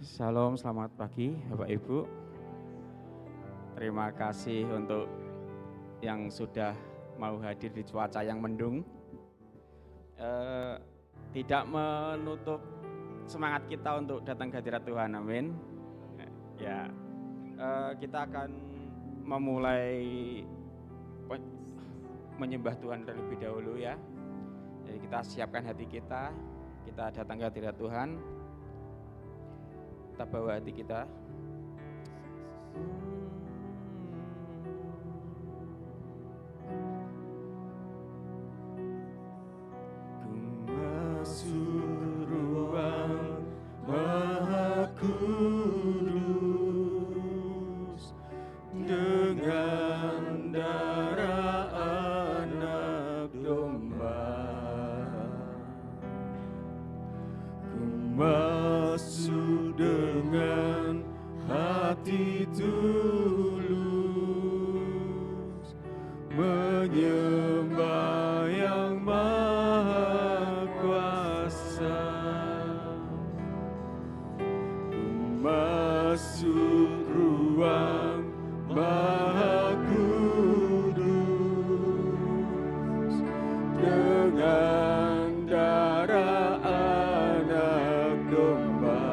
Shalom, selamat pagi Bapak Ibu. Terima kasih untuk yang sudah mau hadir di cuaca yang mendung. Tidak menutup semangat kita untuk datang ke hadirat Tuhan, amin. Ya, kita akan memulai menyembah Tuhan terlebih dahulu ya. Jadi kita siapkan hati kita datang ke hadirat Tuhan. Kita bawa hati kita. Ku masuk ruang Maha Kudus dengan darah anak domba. Ku masuk dengan hati tulus, menyembah yang Maha Kuasa. Ku masuk ruang Maha Kudus dengan darah anak domba.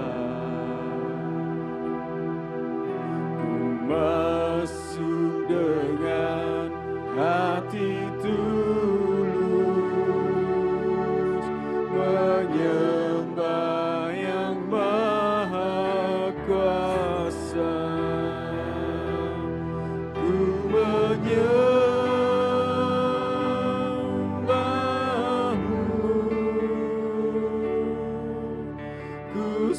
Masuk dengan hati tulus, menyembah yang Maha Kuasa. Ku menyembahmu, ku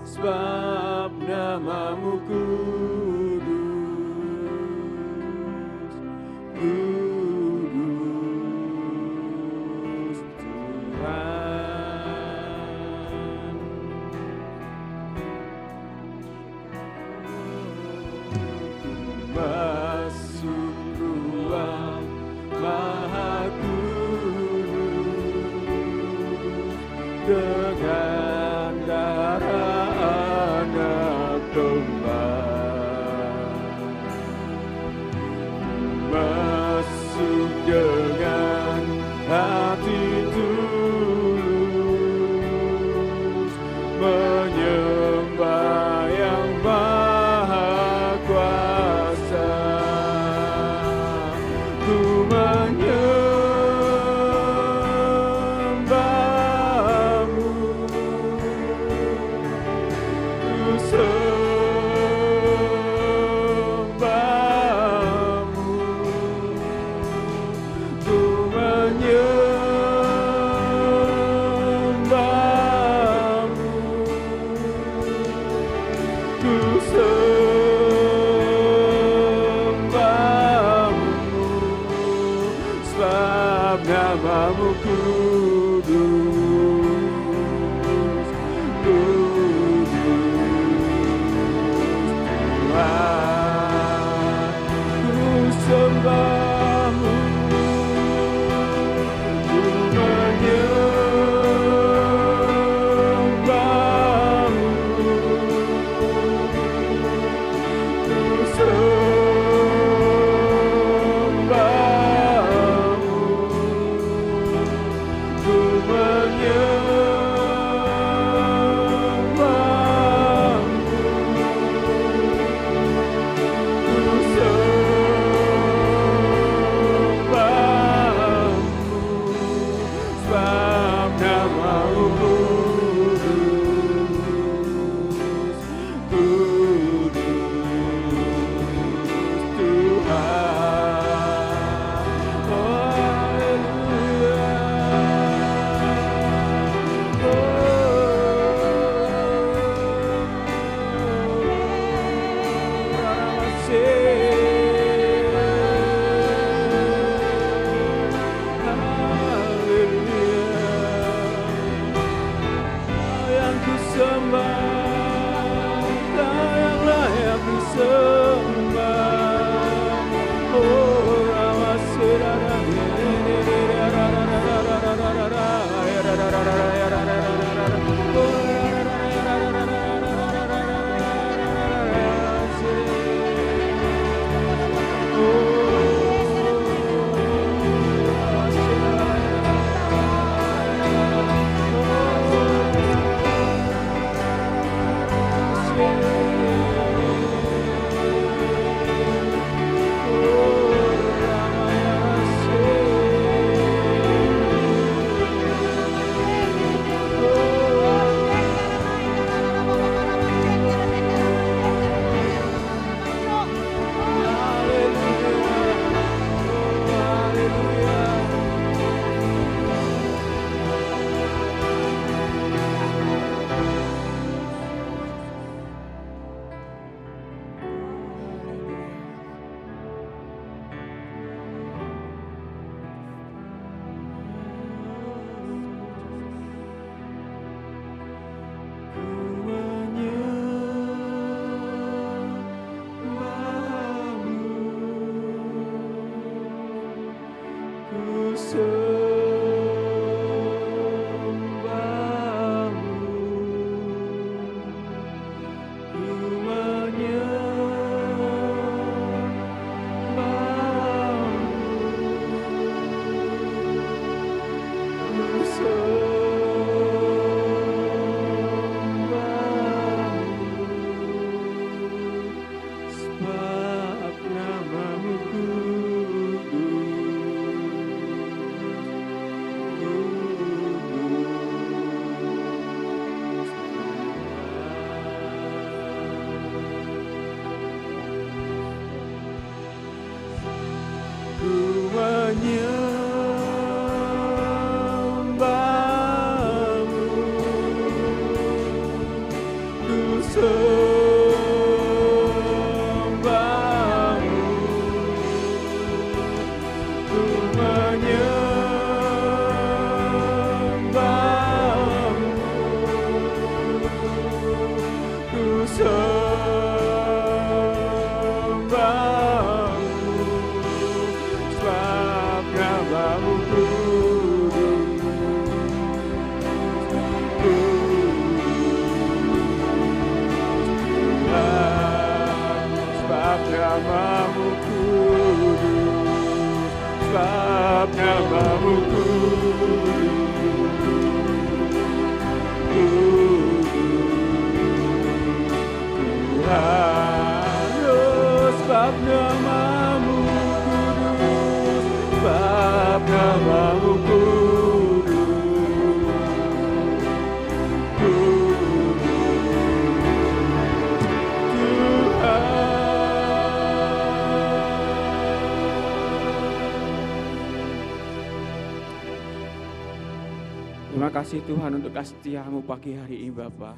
sebab namamu kudus, kudus Tuhan. Masuk ruang Maha Kudus dengan darah anak domba. Masuk dengan hati tulus, menyembah yang Maha Kuasa. Ku menyembahmu, ku sembahmu, ku menyembahmu, ku sembahmu, sebab namamu kudus, kudus Tuhan. Ku sembahmu, ku menyembahmu, ku sembahmu, Terima kasih Tuhan untuk kasih setiamu pagi hari ini Bapa.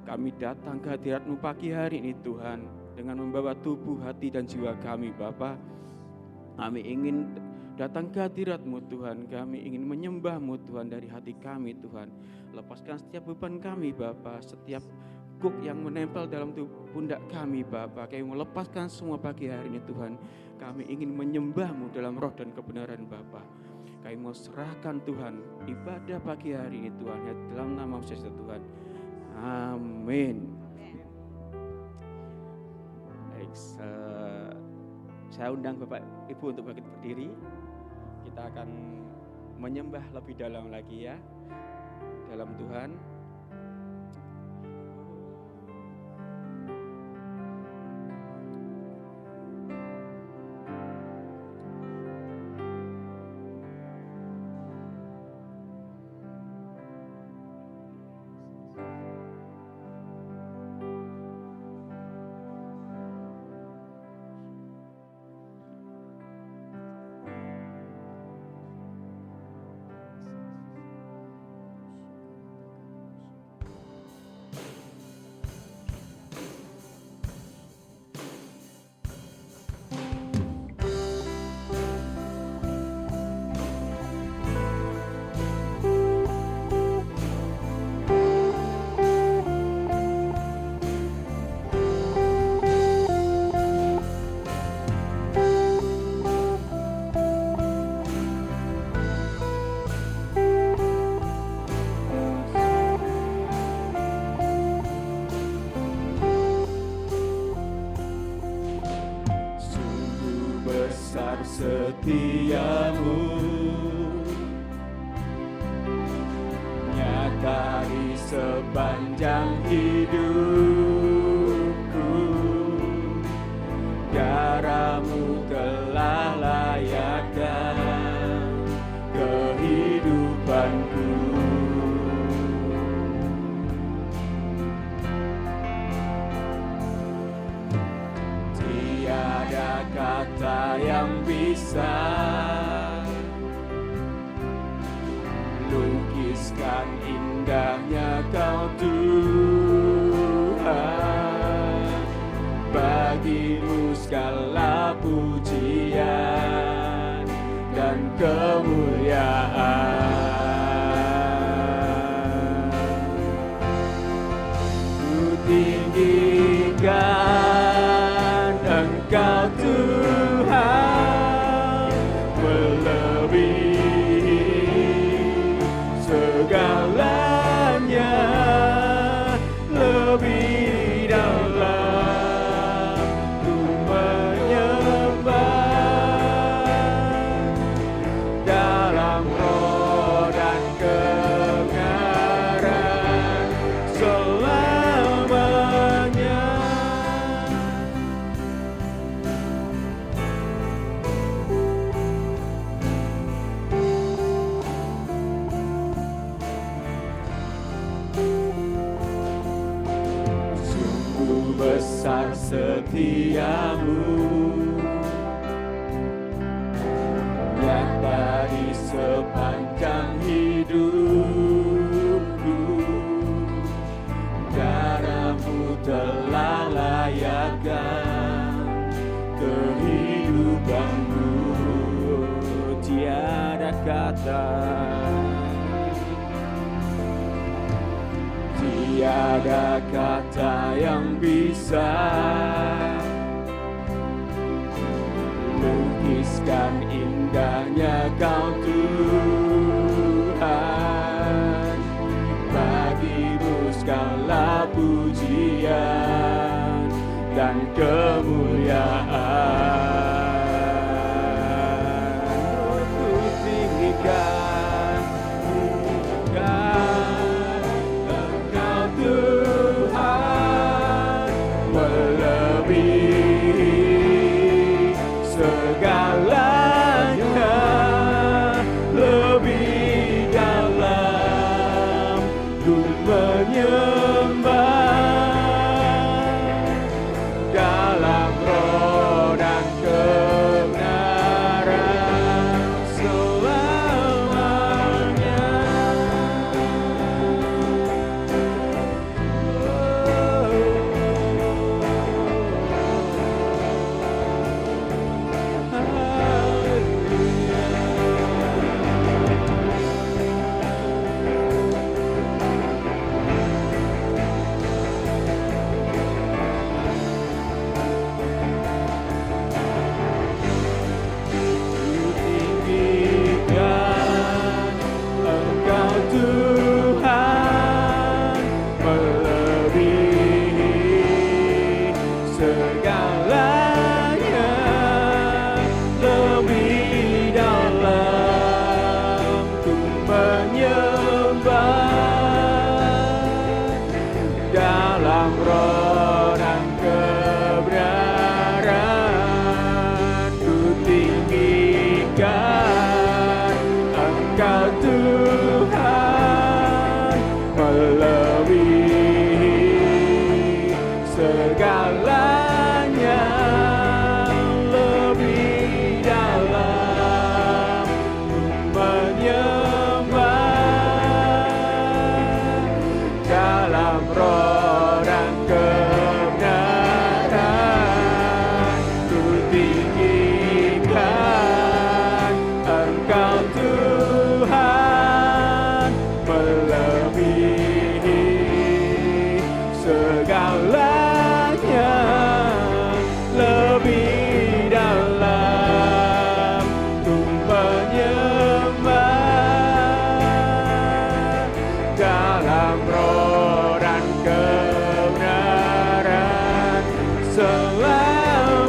Kami datang ke hadirat-Mu pagi hari ini Tuhan, dengan membawa tubuh, hati dan jiwa kami Bapa. Kami ingin datang ke hadirat-Mu Tuhan, kami ingin menyembah-Mu Tuhan dari hati kami Tuhan. Lepaskan setiap beban kami Bapa, setiap guk yang menempel dalam pundak kami Bapa. Kami melepaskan semua pagi hari ini Tuhan. Kami ingin menyembah-Mu dalam roh dan kebenaran Bapa. Kami mau serahkan Tuhan ibadah pagi hari ini Tuhan, ya dalam nama Yesus Tuhan. Amin. Baik, saya undang Bapak Ibu untuk bangkit berdiri. Kita akan menyembah lebih dalam lagi ya dalam Tuhan. Setiamu nyata di sepanjang hidupku, darah-Mu telah layakkan kehidupanku. Tiada kata yang bisa lukiskan indahnya Kau Tuhan. Bagi-Mu segala pujian dan kemuliaan. Ku tinggikan Engkau Tuhan, melebihi segalanya, lebih dalam ku menyembah dalam roh dan kebenaran selamanya. Besar setiamu, sembahmu tiada kata, tiada kata yang bisa lukiskan indahnya Kau Tuhan. Bagimu segala pujian dan kemuliaan. Ku tinggikan, Engkau Tuhan, melebihi segalanya, lebih dalam ku menyembah dalam roh dan kebenaran selamanya. Engkau Tuhan, melebihi segalanya, lebih dalam ku menyembah dalam roh dan kebenaran. Ku tinggikan Engkau Tuhan, melebihi segalanya, lebih dalam ku menyembah dalam roh dan kebenaran. Ku tinggikan Engkau Tuhan, melebihi segalanya, lebih dalam ku menyembah dalam roh dan kebenaran selamanya.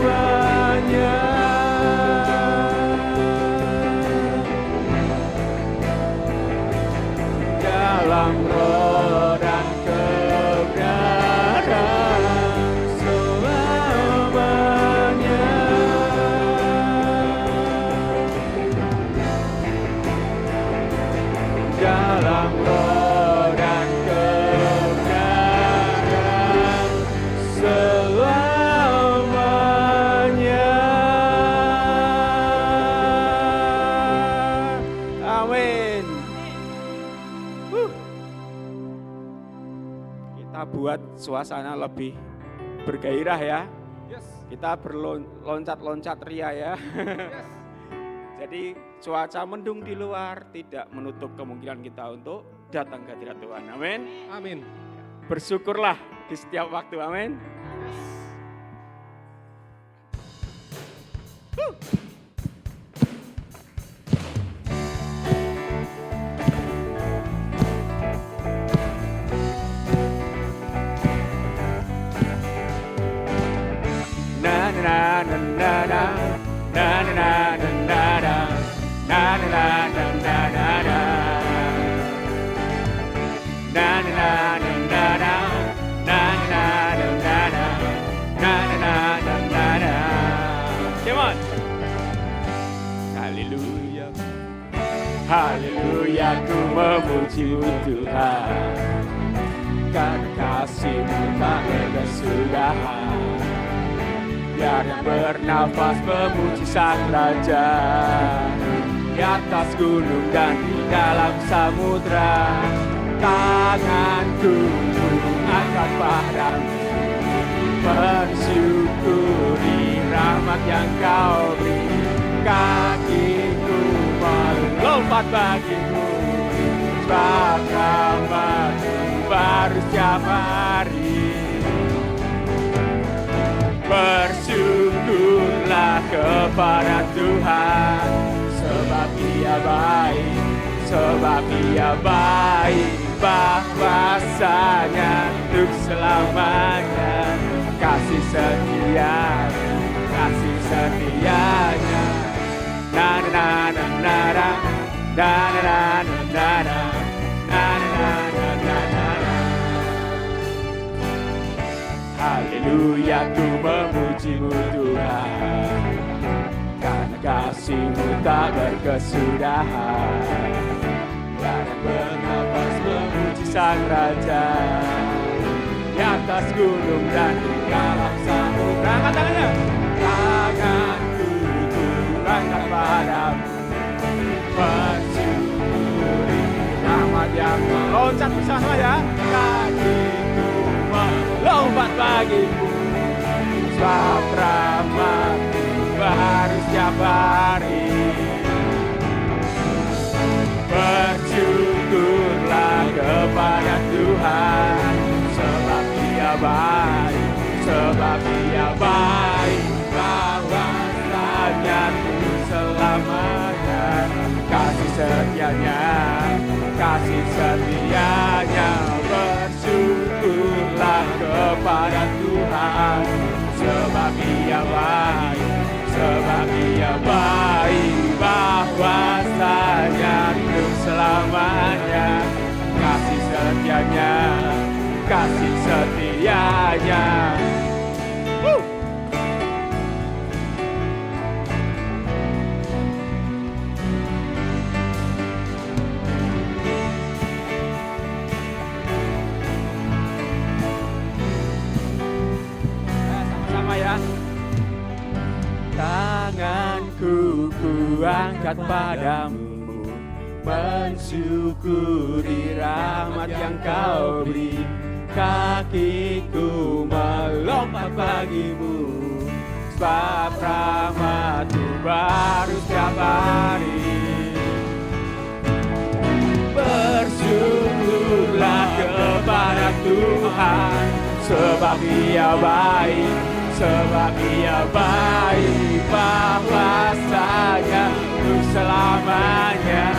Dalam roh dan kebenaran selamanya. Dalam roh dan kebenaran selamanya. Amin. Kita buat suasana lebih bergairah ya. Kita berloncat-loncat ria ya. Jadi cuaca mendung di luar tidak menutup kemungkinan kita untuk datang ke hadirat Tuhan. Amin. Amin. Bersyukurlah di setiap waktu. Amin. Na na na na na na na na na na na na na na na na. Na na na na na na na na na na. Come on. Haleluya. Haleluya, ku memuji Tuhan, karena kasih-Mu tak berkesudahan. Biar yang bernafas memuji Sang Raja, di atas gunung dan di dalam samudra. Tanganku angkat padamu, bersyukuri rahmat yang Kau beri. kakiku melompat bagimu, sebab rahmat-Mu baru setiap hari. Bersyukurlah kepada Tuhan, sebab Dia baik, sebab Dia baik, bahwasanya untuk selamanya. Kasih setianya, kasih setianya. Na na na na na na na na na na na na na na na. Haleluya, ku memuji-Mu Tuhan, karena kasih-Mu tak berkesudahan. Dan bernapas memuji Sang Raja di atas gunung dan di dalam samudra. Angkat tangannya. Tanganku angkat padamu, bersyukuri rahmat yang meloncat bersama ya. Kakiku melompat bagimu, sebab rahmat-Mu baru setiap hari. Bersyukurlah kepada Tuhan, sebab Dia baik, sebab Dia baik, bahwasanya untuk selamanya. Kasih setianya, kasih setianya. Bersyukurlah kepada Tuhan, sebab Dia baik, sebab Dia baik, bahwasanya untuk selamanya. Kasih setianya, kasih setianya. Sama-sama ya. Tanganku kuangkat padamu, mensyukuri rahmat yang Kau beri. Kakiku melompat bagimu, sebab rahmat-Mu baru setiap hari. Bersyukurlah kepada Tuhan, sebab Dia baik, sebab Dia baik, bahwasanya untuk selamanya.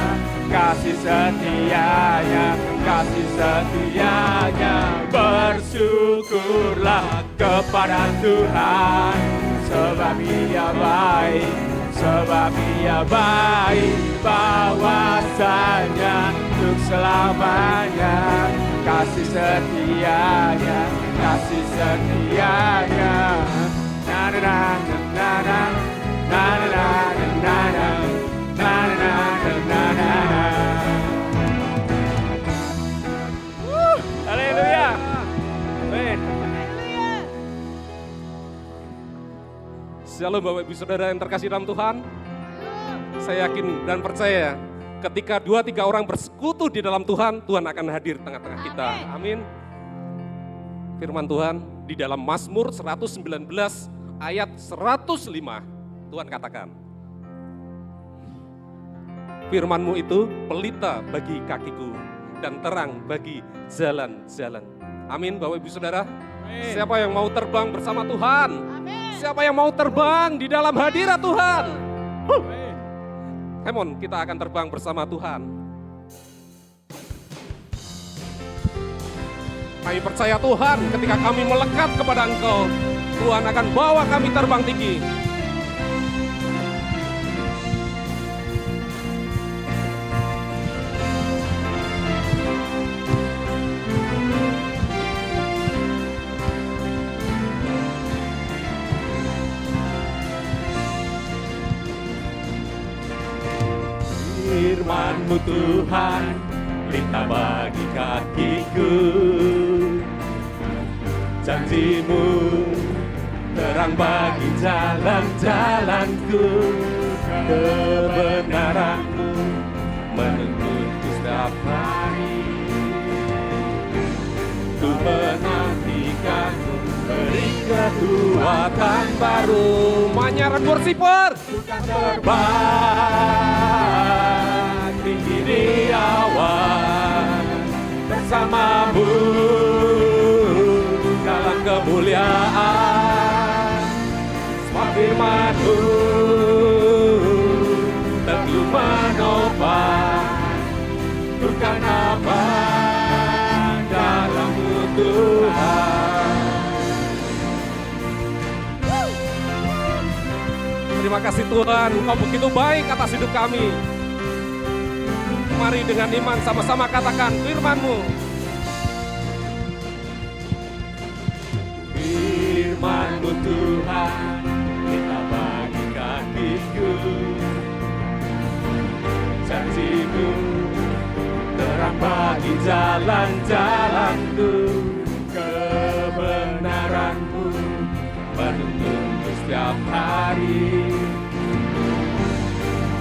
Kasih setianya, kasih setianya. Bersyukurlah kepada Tuhan, sebab Dia baik, sebab Dia baik, bahwasanya untuk selamanya. Kasih setianya, kasih setianya. Na na na na na na na na na na. Haleluya. Amin. Shalom Bapak Ibu Saudara yang terkasih dalam Tuhan. Saya yakin dan percaya ketika 2-3 orang bersekutu di dalam Tuhan, Tuhan akan hadir tengah-tengah kita. Amin. Firman Tuhan di dalam Mazmur 119 ayat 105. Tuhan katakan, firman-Mu itu pelita bagi kakiku dan terang bagi jalan-jalan. Amin Bapak Ibu Saudara. Amin. Siapa yang mau terbang bersama Tuhan? Amin. Siapa yang mau terbang di dalam hadirat Tuhan? Come on, kita akan terbang bersama Tuhan. Kami percaya Tuhan, ketika kami melekat kepada Engkau, Tuhan akan bawa kami terbang tinggi. Firman-Mu Tuhan, pelita bagi kakiku. Janji-Mu terang bagi jalan-jalanku. Kebenaran-Mu menuntunku setiap hari. Ku menantikan-Mu, berikan kekuatan baru. Manyaran worshiper terbang tinggi di awan bersamamu dalam kemuliaan. Semua firman-Mu teguh menopang, bukan apa dalam-Mu Tuhan. Terima kasih Tuhan, Engkau begitu baik atas hidup kami. Mari dengan iman sama-sama katakan firman-Mu. Firman-Mu Tuhan, kita bagi kakiku. Janji-Mu terang bagi jalan-jalanku. Kebenaran-Mu menuntunku setiap hari.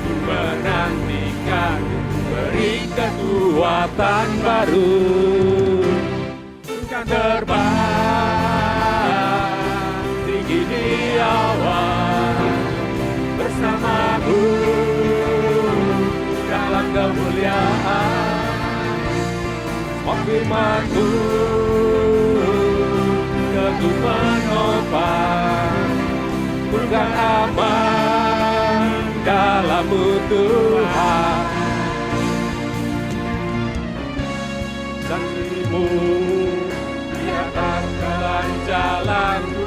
Ku menantikan, beri kekuatan baru. Kan terbang tinggi di awan bersama-Mu dalam kemuliaan. Semua firman-Mu teguh menopang, bukan aman dalam-Mu Tuhan. Janji-Mu di atas jalan-jalanku,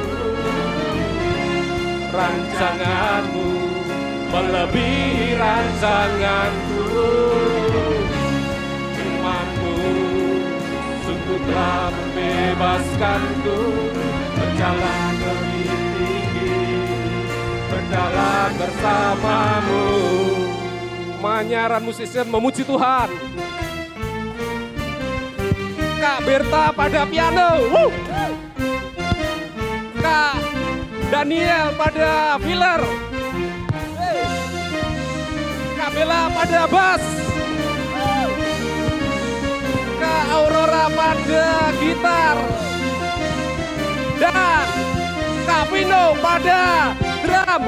rancangan-Mu melebihi rancanganku. Firman-Mu sungguh telah membebaskanku, berjalan lebih tinggi, berjalan bersama-Mu. Manyaran musisian memuji Tuhan. Kak Berta pada piano, Kak Daniel pada filler, Kak Bella pada bass, Kak Aurora pada gitar, dan Kak Vino pada drum.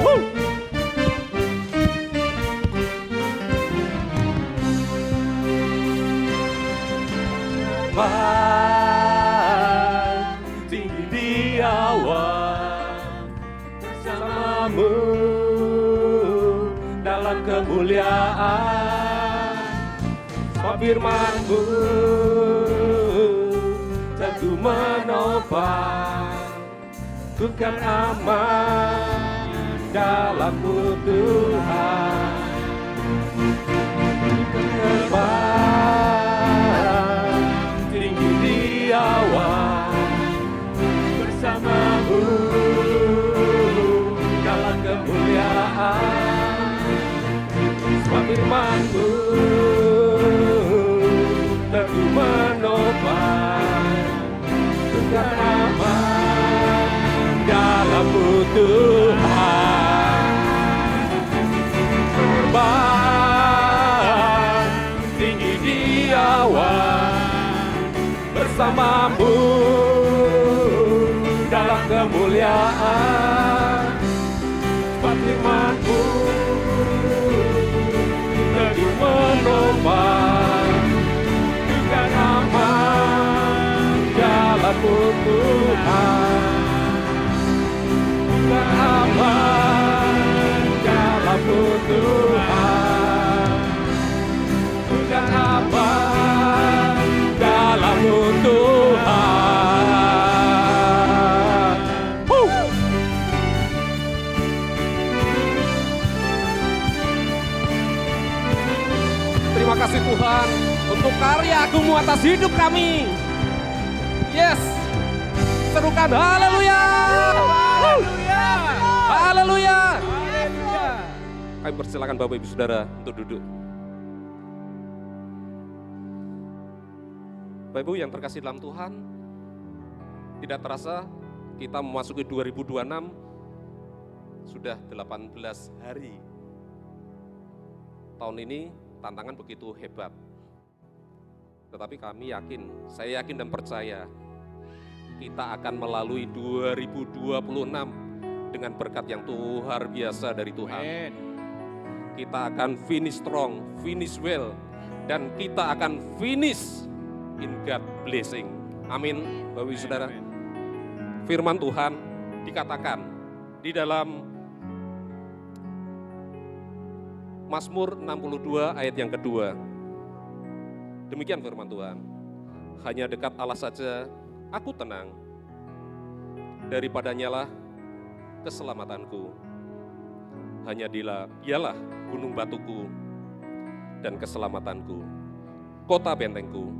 Tinggi di awan bersama-Mu dalam kemuliaan. Semua firman-Mu teguh menopang, bukan aman dalam-Mu Tuhan. Tinggi di awan bersama-Mu dalam kemuliaan. Semua firman-Mu teguh menopang, bukan aman dalam-Mu Tuhan. Terbang tinggi di awan bersama-Mu dalam kemuliaan. Firman-Mu teguh menopang, bukan aman dalam-Mu Tuhan. Bukan aman dalam-Mu Tuhan. Bukan aman dalam-Mu Tuhan. Terima kasih Tuhan untuk karya Agung-Mu atas hidup kami. Yes, serukan haleluya. Haleluya. Kami persilakan Bapak Ibu Saudara untuk duduk. Bapak Ibu yang terkasih dalam Tuhan, tidak terasa kita memasuki 2026, sudah 18 hari. Tahun ini tantangan begitu hebat. Tetapi kami yakin, saya yakin dan percaya kita akan melalui 2026 dengan berkat yang luar biasa dari Tuhan. Amen. Kita akan finish strong, finish well, dan kita akan finish in God blessing. Amin, Bapak Ibu Saudara. Amen. Firman Tuhan dikatakan di dalam Mazmur 62 ayat yang kedua. Demikian firman Tuhan. Hanya dekat Allah saja aku tenang. Daripadanya lah keselamatanku. Hanya dialah gunung batuku dan keselamatanku, kota bentengku.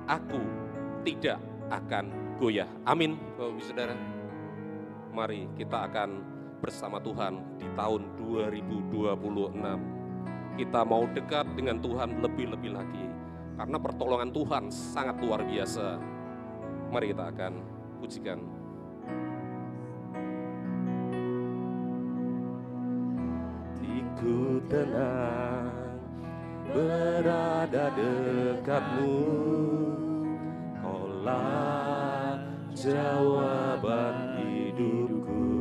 Aku tidak akan goyah. Amin, Bapak Ibu Saudara. Mari kita akan bersama Tuhan di tahun 2026. Kita mau dekat dengan Tuhan lebih-lebih lagi, karena pertolongan Tuhan sangat luar biasa. Mari kita akan pujikan. Hatiku tenang berada dekatmu, Kaulah jawaban hidupku.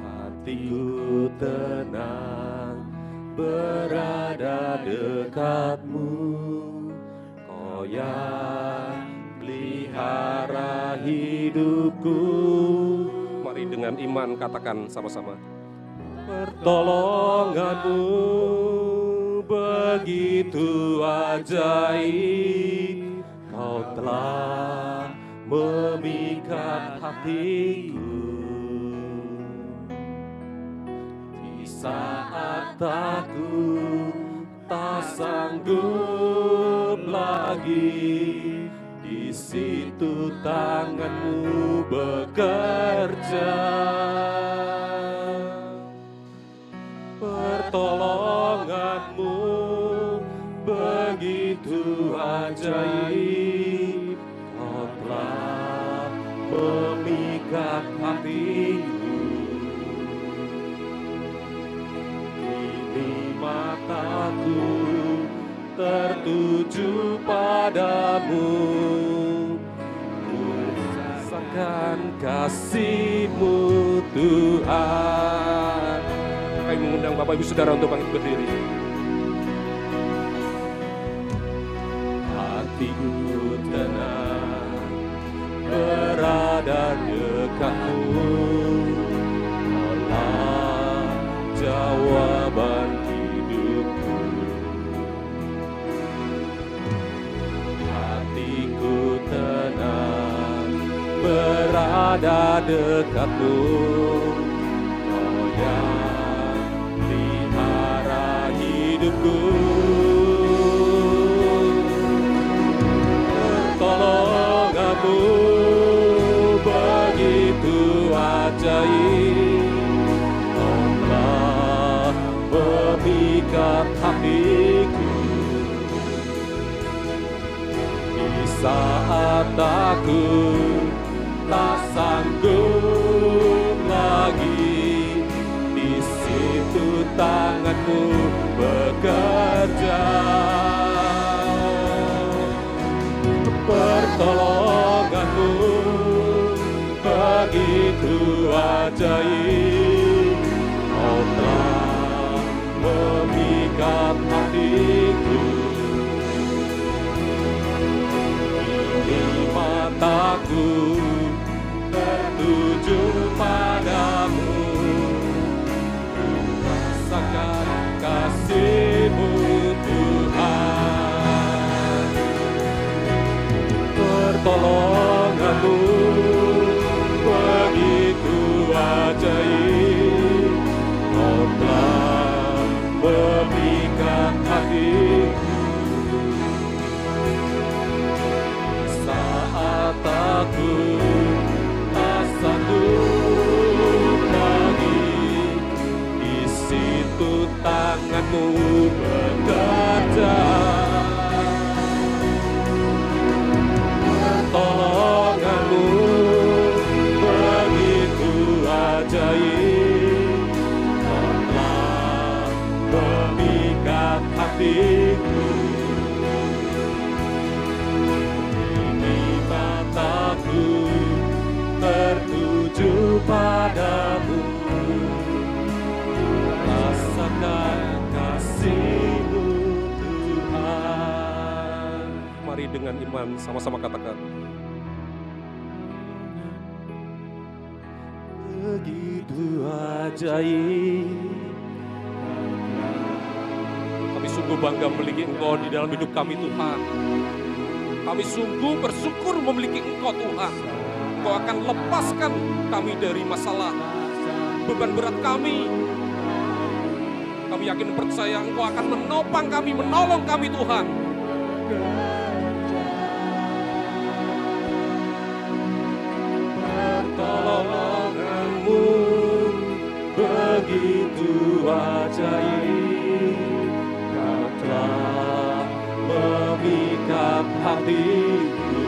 Hatiku tenang berada dekatmu, Kau yang pelihara hidupku. Mari dengan iman katakan sama-sama. Pertolonganmu begitu ajaib, Kau telah memikat hatiku. Di saat aku tak sanggup lagi, di situ tanganmu bekerja. Pertolonganmu begitu ajaib, Kau telah memikat hatiku. Kini mataku tertuju padamu, rasakan kasih-Mu Tuhan. Kami mengundang Bapak Ibu Saudara untuk bangkit berdiri. Hatiku tenang berada dekatmu, Kaulah jawaban hidupku. Hatiku tenang berada dekatmu, Kau yang pelihara hidupku. Pertolonganmu begitu ajaib, Kau telah memikat hatiku. Di saat aku tak sanggup lagi, di situ tanganmu bekerja. Pertolonganmu begitu ajaib, Kau telah memikat hatiku. Kini mataku tertuju padamu, rasakan kasih-Mu Tuhan. Pertolonganmu begitu ajaib, Kau telah memikat hatiku. Saat aku tak sanggup lagi, di situ tanganmu bekerja. Pertolonganmu begitu ajaib, Kau telah memikat hatiku. padamu, rasakan kasih-Mu Tuhan. Mari dengan iman sama-sama katakan. Begitu ajaib, Kami sungguh bangga memiliki Engkau di dalam hidup kami Tuhan. Kami sungguh bersyukur memiliki Engkau Tuhan. Engkau akan lepaskan kami dari masalah, beban berat kami. Kami yakin percaya Engkau akan menopang kami, menolong kami Tuhan. pertolongan-Mu begitu ajaib. Kau telah memikat hatiku.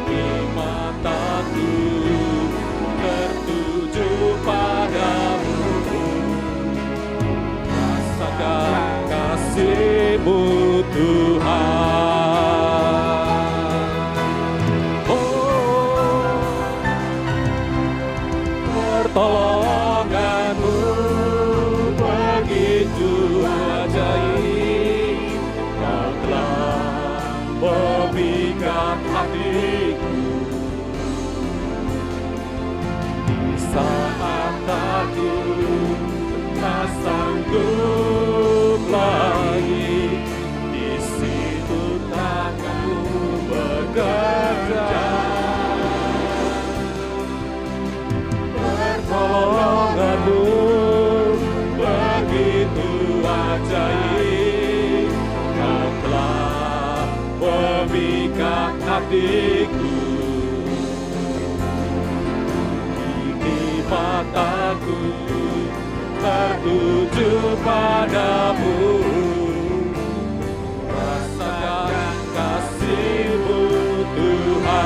Kini mataku tertuju padamu. Rasakan kasih-Mu Tuhan. Oh, pertolongan-Mu begitu ajaib. Kau telah memikat hatiku. Di saat aku tak sanggup lagi, di situ tangan-Mu bekerja. Pertolongan-Mu begitu ajaib. Kau telah memikat hatiku. Kini mataku tertuju padamu. Rasakan kasih-Mu Tuhan.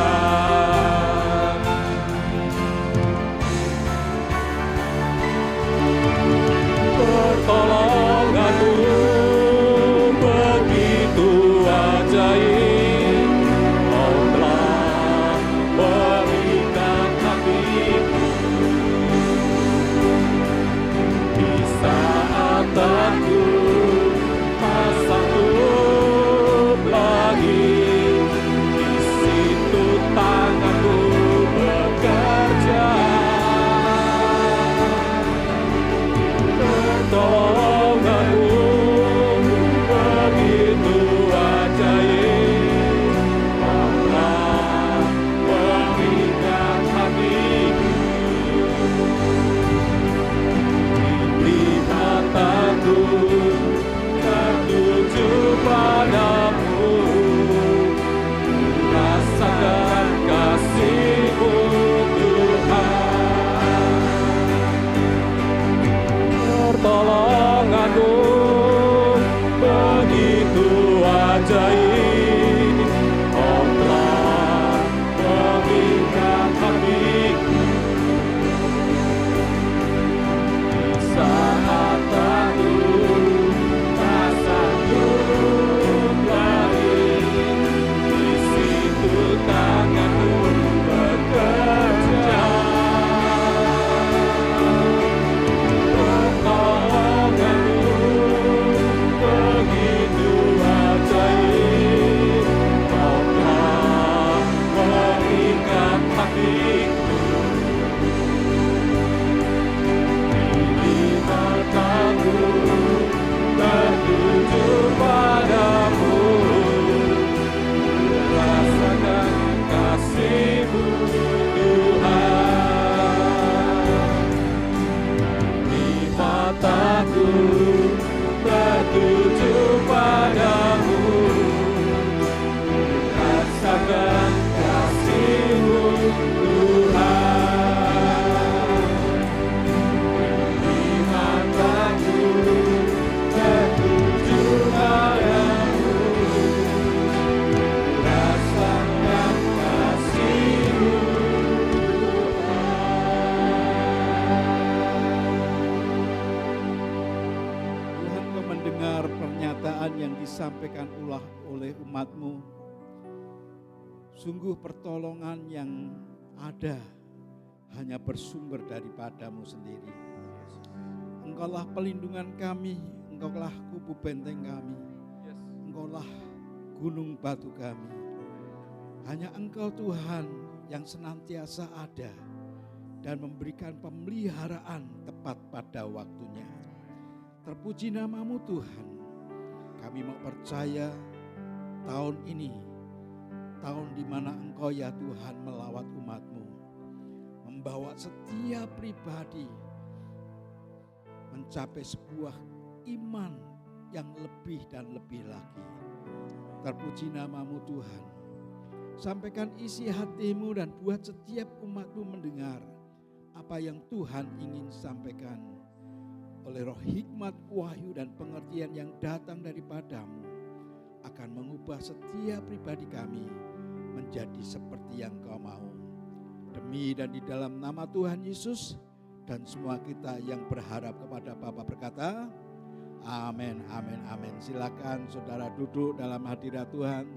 Pertolongan-Mu begitu ajaib. Kau telah memikat hatiku. Di saat aku tak sanggup lagi, di situ tangan-Mu bekerja. Pertolongan-Mu begitu ajaib. Kau telah memikat hatiku. Di mataku tertuju padamu. Rasakan kasih-Mu Tuhan. Pertolongan-Mu begitu ajaib. Kau telah memikat hatiku. Di saat aku tak sanggup lagi, di situ tangan-Mu bekerja. Pertolongan-Mu begitu ajaib. Kau telah memikat hatiku. Kini mataku tertuju padamu. Rasakan kasih-Mu Tuhan. Di mataku tertuju padamu. Rasakan kasih-Mu Tuhan. Di mataku tertuju padamu. Rasakan kasih-Mu Tuhan, Kau mendengar pernyataan yang disampaikan oleh umat-Mu. Sungguh pertolongan yang ada hanya bersumber daripadamu sendiri. Engkaulah pelindungan kami, Engkaulah kubu benteng kami, Engkaulah gunung batu kami. Hanya Engkau Tuhan yang senantiasa ada dan memberikan pemeliharaan tepat pada waktunya. Terpuji namamu Tuhan. Kami mau percaya tahun ini, tahun di mana Engkau ya Tuhan melawat umat-Mu, membawa setiap pribadi mencapai sebuah iman yang lebih dan lebih lagi. Terpuji namamu Tuhan. Sampaikan isi hatimu dan buat setiap umat-Mu mendengar apa yang Tuhan ingin sampaikan oleh roh hikmat, wahyu dan pengertian yang datang daripadamu akan mengubah setiap pribadi kami menjadi seperti yang Kau mau. Demi dan di dalam nama Tuhan Yesus, dan semua kita yang berharap kepada Bapa berkata, amin, amin, amin. Silakan saudara duduk dalam hadirat Tuhan.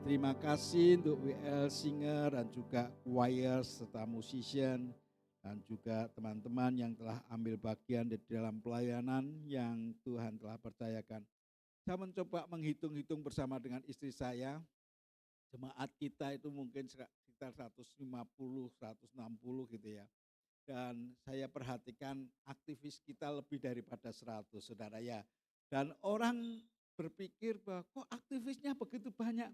Terima kasih untuk WL Singer dan juga choir serta musician dan juga teman-teman yang telah ambil bagian di dalam pelayanan yang Tuhan telah percayakan. Saya mencoba menghitung-hitung bersama dengan istri saya. Jemaat kita itu mungkin sekitar 150, 160 gitu ya. Dan saya perhatikan aktivis kita lebih daripada 100, saudara ya. Dan orang berpikir bahwa kok aktivisnya begitu banyak.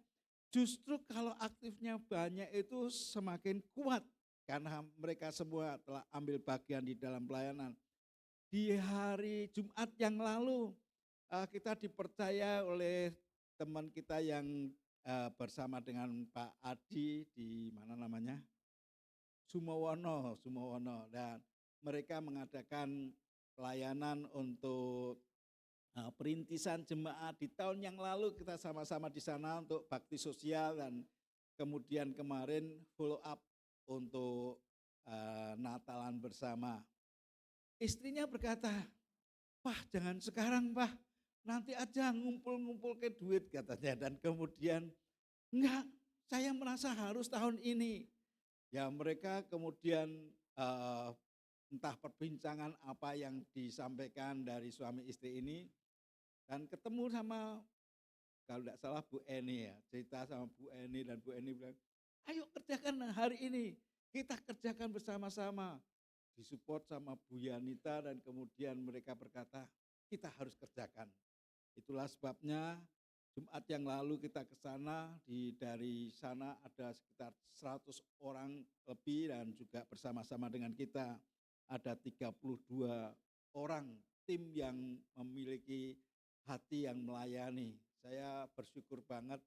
Justru kalau aktifnya banyak itu semakin kuat. Karena mereka semua telah ambil bagian di dalam pelayanan. Di hari Jumat yang lalu kita dipercaya oleh teman kita yang bersama dengan Pak Adi di mana namanya? Sumowono, dan mereka mengadakan pelayanan untuk perintisan jemaat. Di tahun yang lalu kita sama-sama di sana untuk bakti sosial dan kemudian kemarin follow up untuk Natalan bersama. Istrinya berkata, "Wah, jangan sekarang, Pak. Nanti aja ngumpul-ngumpul ke duit," katanya. Dan kemudian, "Enggak, saya merasa harus tahun ini." Ya, mereka kemudian entah perbincangan apa yang disampaikan dari suami istri ini, dan ketemu sama, kalau tidak salah Bu Eni ya, cerita sama Bu Eni, dan Bu Eni bilang, "Ayo kerjakan hari ini, kita kerjakan bersama-sama." Disupport sama Bu Yanita dan kemudian mereka berkata, kita harus kerjakan. Itulah sebabnya Jumat yang lalu kita ke sana, dari sana ada sekitar 100 orang lebih dan juga bersama-sama dengan kita ada 32 orang tim yang memiliki hati yang melayani. Saya bersyukur banget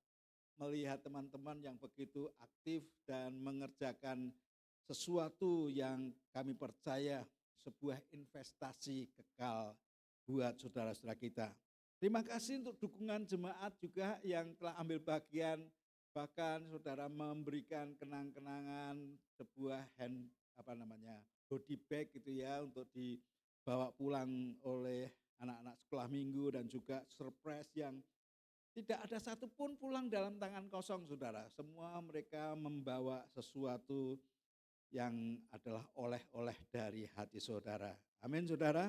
melihat teman-teman yang begitu aktif dan mengerjakan sesuatu yang kami percaya sebuah investasi kekal buat saudara-saudara kita. Terima kasih untuk dukungan jemaat juga yang telah ambil bagian, bahkan saudara memberikan kenang-kenangan sebuah body bag gitu ya untuk dibawa pulang oleh anak-anak sekolah minggu dan juga surprise yang tidak ada satupun pulang dalam tangan kosong, saudara. Semua mereka membawa sesuatu yang adalah oleh-oleh dari hati saudara. Amin, saudara.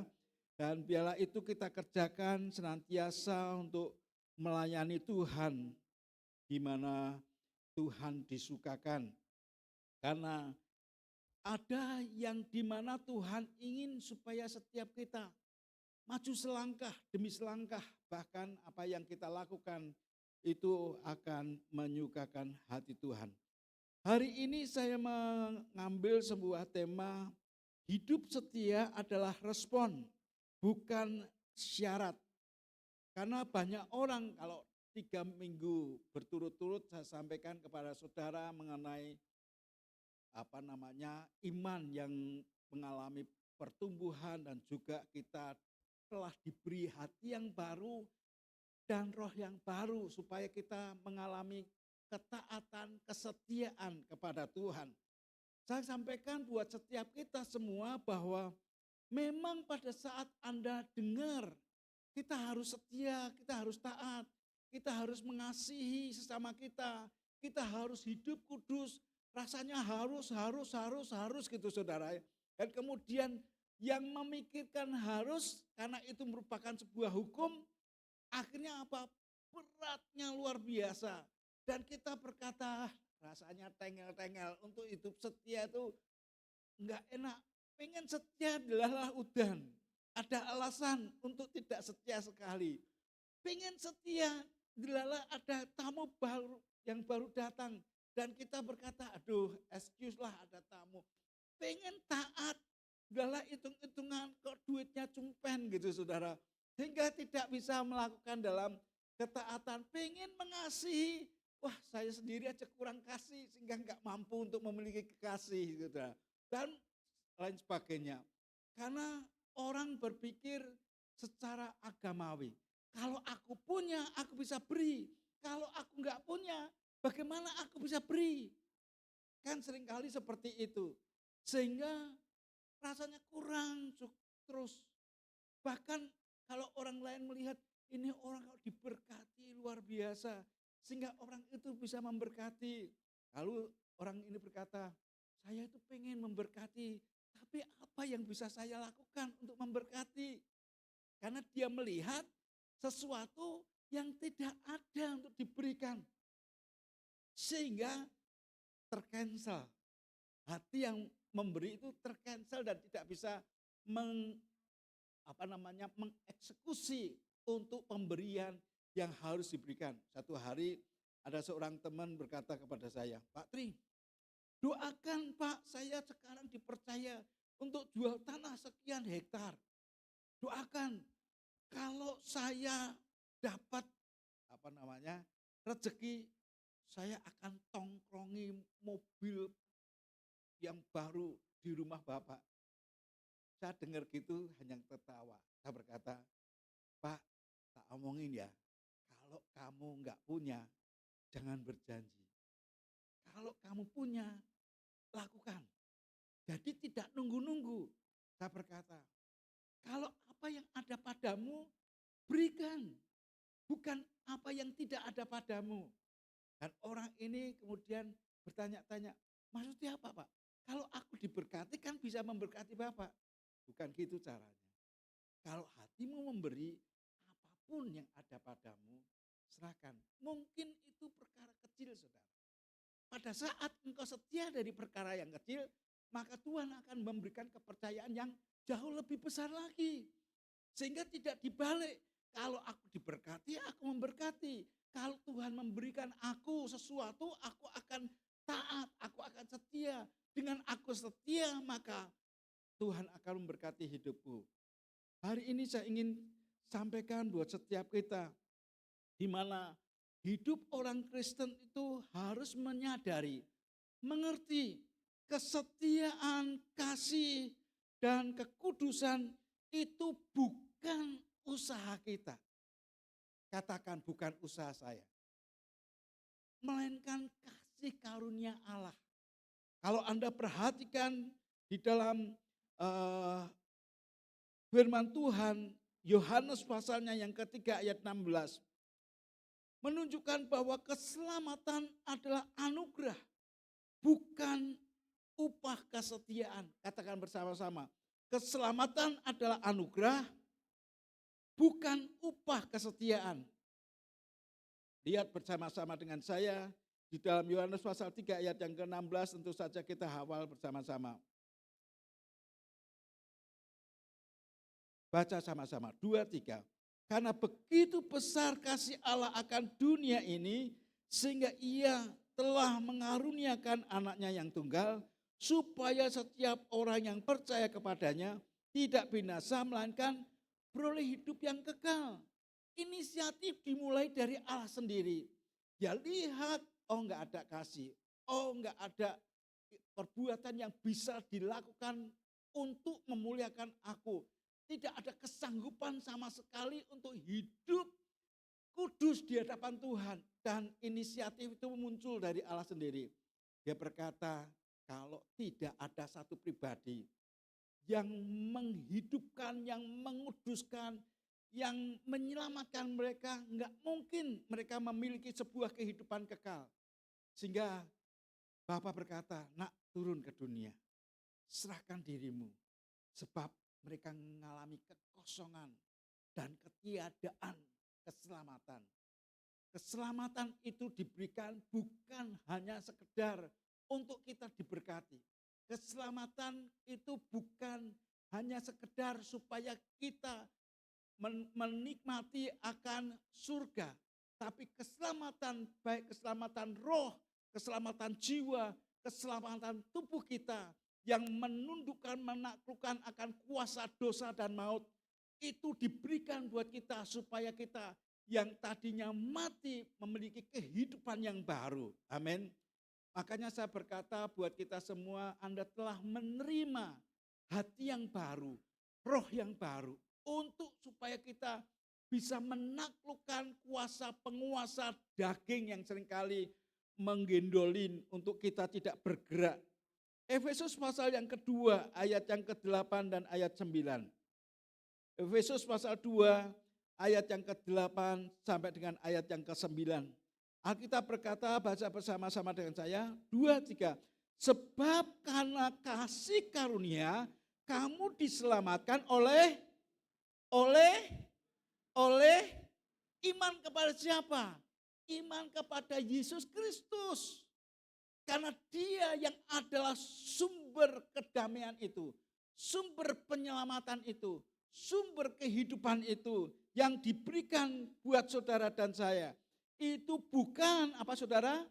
Dan biarlah itu kita kerjakan senantiasa untuk melayani Tuhan di mana Tuhan disukakan. Karena ada yang di mana Tuhan ingin supaya setiap kita maju selangkah demi selangkah, bahkan apa yang kita lakukan itu akan menyukakan hati Tuhan. Hari ini saya mengambil sebuah tema, hidup setia adalah respon, bukan syarat. Karena banyak orang, kalau 3 minggu berturut-turut saya sampaikan kepada saudara mengenai iman yang mengalami pertumbuhan dan juga kita telah diberi hati yang baru dan roh yang baru supaya kita mengalami ketaatan, kesetiaan kepada Tuhan. Saya sampaikan buat setiap kita semua bahwa memang pada saat Anda dengar, kita harus setia, kita harus taat, kita harus mengasihi sesama kita, kita harus hidup kudus, rasanya harus gitu saudara. Dan kemudian yang memikirkan harus, karena itu merupakan sebuah hukum, akhirnya apa? Beratnya luar biasa. Dan kita berkata, rasanya tengel-tengel, untuk hidup setia itu enggak enak. Pengen setia adalah udan. Ada alasan untuk tidak setia sekali. Pengen setia adalah ada tamu baru yang baru datang. Dan kita berkata, aduh excuse lah ada tamu. Pengen taat adalah hitung-hitungan kok duitnya cumpen gitu saudara. Sehingga tidak bisa melakukan dalam ketaatan. Pengen mengasihi, wah saya sendiri aja kurang kasih sehingga enggak mampu untuk memiliki kekasih saudara. Dan lain sebagainya. Karena orang berpikir secara agamawi. Kalau aku punya, aku bisa beri. Kalau aku enggak punya, bagaimana aku bisa beri? Kan seringkali seperti itu. Sehingga rasanya kurang terus. Bahkan kalau orang lain melihat, ini orang kalau diberkati luar biasa. Sehingga orang itu bisa memberkati. Lalu orang ini berkata, saya itu pengen memberkati. Tapi apa yang bisa saya lakukan untuk memberkati? Karena dia melihat sesuatu yang tidak ada untuk diberikan. Sehingga tercancel. Hati yang memberi itu tercancel dan tidak bisa mengeksekusi untuk pemberian yang harus diberikan. Satu hari ada seorang teman berkata kepada saya, Pak Tri, doakan Pak, saya sekarang dipercaya untuk jual tanah sekian hektar. Doakan kalau saya dapat rezeki, saya akan tongkrongi mobil yang baru di rumah Bapak. Saya dengar gitu hanya tertawa. Saya berkata, Pak, tak omongin ya, kalau kamu enggak punya, jangan berjanji. Kalau kamu punya, lakukan. Jadi tidak nunggu-nunggu. Saya berkata, kalau apa yang ada padamu, berikan. Bukan apa yang tidak ada padamu. Dan orang ini kemudian bertanya-tanya, maksudnya apa Pak? Kalau aku diberkati kan bisa memberkati Bapak. Bukan gitu caranya. Kalau hatimu memberi, apapun yang ada padamu, serahkan. Mungkin itu perkara kecil saudara. Pada saat engkau setia dari perkara yang kecil, maka Tuhan akan memberikan kepercayaan yang jauh lebih besar lagi. Sehingga tidak dibalik. Kalau aku diberkati, aku memberkati. Kalau Tuhan memberikan aku sesuatu, aku akan taat, aku akan setia. Dengan aku setia, maka Tuhan akan memberkati hidupku. Hari ini saya ingin sampaikan buat setiap kita, di mana hidup orang Kristen itu harus menyadari, mengerti kesetiaan, kasih, dan kekudusan itu bukan usaha kita. Katakan bukan usaha saya. Melainkan kasih karunia Allah. Kalau Anda perhatikan di dalam firman Tuhan, Yohanes pasalnya yang ketiga ayat 16. Menunjukkan bahwa keselamatan adalah anugerah, bukan upah kesetiaan. Katakan bersama-sama, keselamatan adalah anugerah, bukan upah kesetiaan. Lihat bersama-sama dengan saya di dalam Yohanes pasal 3 ayat yang ke-16, tentu saja kita hafal bersama-sama. Baca sama-sama, 2, 3. Karena begitu besar kasih Allah akan dunia ini, sehingga ia telah mengaruniakan anaknya yang tunggal, supaya setiap orang yang percaya kepadanya tidak binasa, melainkan beroleh hidup yang kekal. Inisiatif dimulai dari Allah sendiri. Dia lihat, oh enggak ada kasih, oh enggak ada perbuatan yang bisa dilakukan untuk memuliakan aku. Tidak ada kesanggupan sama sekali untuk hidup kudus di hadapan Tuhan. Dan inisiatif itu muncul dari Allah sendiri. Dia berkata, kalau tidak ada satu pribadi yang menghidupkan, yang menguduskan, yang menyelamatkan mereka, enggak mungkin mereka memiliki sebuah kehidupan kekal. Sehingga Bapa berkata, nak turun ke dunia, serahkan dirimu. Sebab mereka mengalami kekosongan dan ketiadaan keselamatan. Keselamatan itu diberikan bukan hanya sekedar untuk kita diberkati. Keselamatan itu bukan hanya sekedar supaya kita menikmati akan surga. Tapi keselamatan, baik keselamatan roh, keselamatan jiwa, keselamatan tubuh kita yang menundukkan, menaklukkan akan kuasa dosa dan maut, itu diberikan buat kita supaya kita yang tadinya mati memiliki kehidupan yang baru. Amin. Makanya saya berkata buat kita semua, Anda telah menerima hati yang baru, roh yang baru, untuk supaya kita bisa menaklukkan kuasa penguasa daging yang seringkali menggendolin untuk kita tidak bergerak. Efesus pasal yang kedua, ayat yang ke-8 dan ayat 9. Efesus pasal 2, ayat yang ke-8 sampai dengan ayat yang ke-9. Alkitab berkata, baca bersama-sama dengan saya, 2, 3. Sebab karena kasih karunia, kamu diselamatkan oleh iman kepada siapa? Iman kepada Yesus Kristus. Karena dia yang adalah sumber kedamaian itu, sumber penyelamatan itu, sumber kehidupan itu yang diberikan buat saudara dan saya. Itu bukan apa saudara?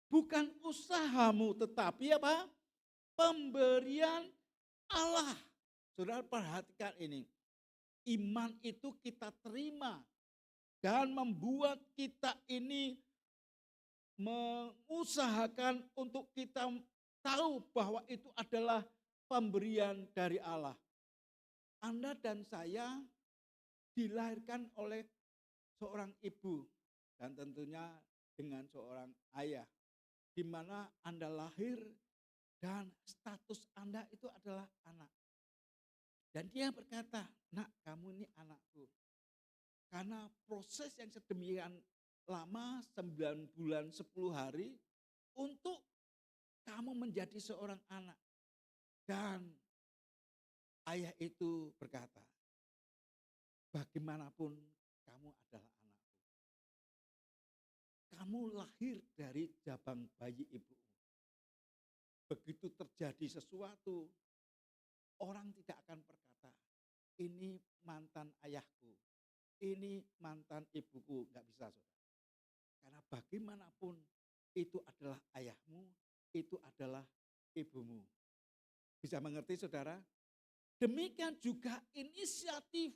Bukan usahamu, tetapi apa? Pemberian Allah. Saudara perhatikan ini. Iman itu kita terima dan membuat kita ini mengusahakan untuk kita tahu bahwa itu adalah pemberian dari Allah. Anda dan saya dilahirkan oleh seorang ibu dan tentunya dengan seorang ayah, di mana Anda lahir dan status Anda itu adalah anak. Dan dia berkata, nak kamu ini anakku. Karena proses yang sedemikian lama, 9 bulan 10 hari, untuk kamu menjadi seorang anak. Dan ayah itu berkata, bagaimanapun kamu adalah anakku. Kamu lahir dari jabang bayi ibumu. Begitu terjadi sesuatu, orang tidak akan berkata, ini mantan ayahku, ini mantan ibuku. Enggak bisa, saudara. Karena bagaimanapun itu adalah ayahmu, itu adalah ibumu. Bisa mengerti saudara? Demikian juga inisiatif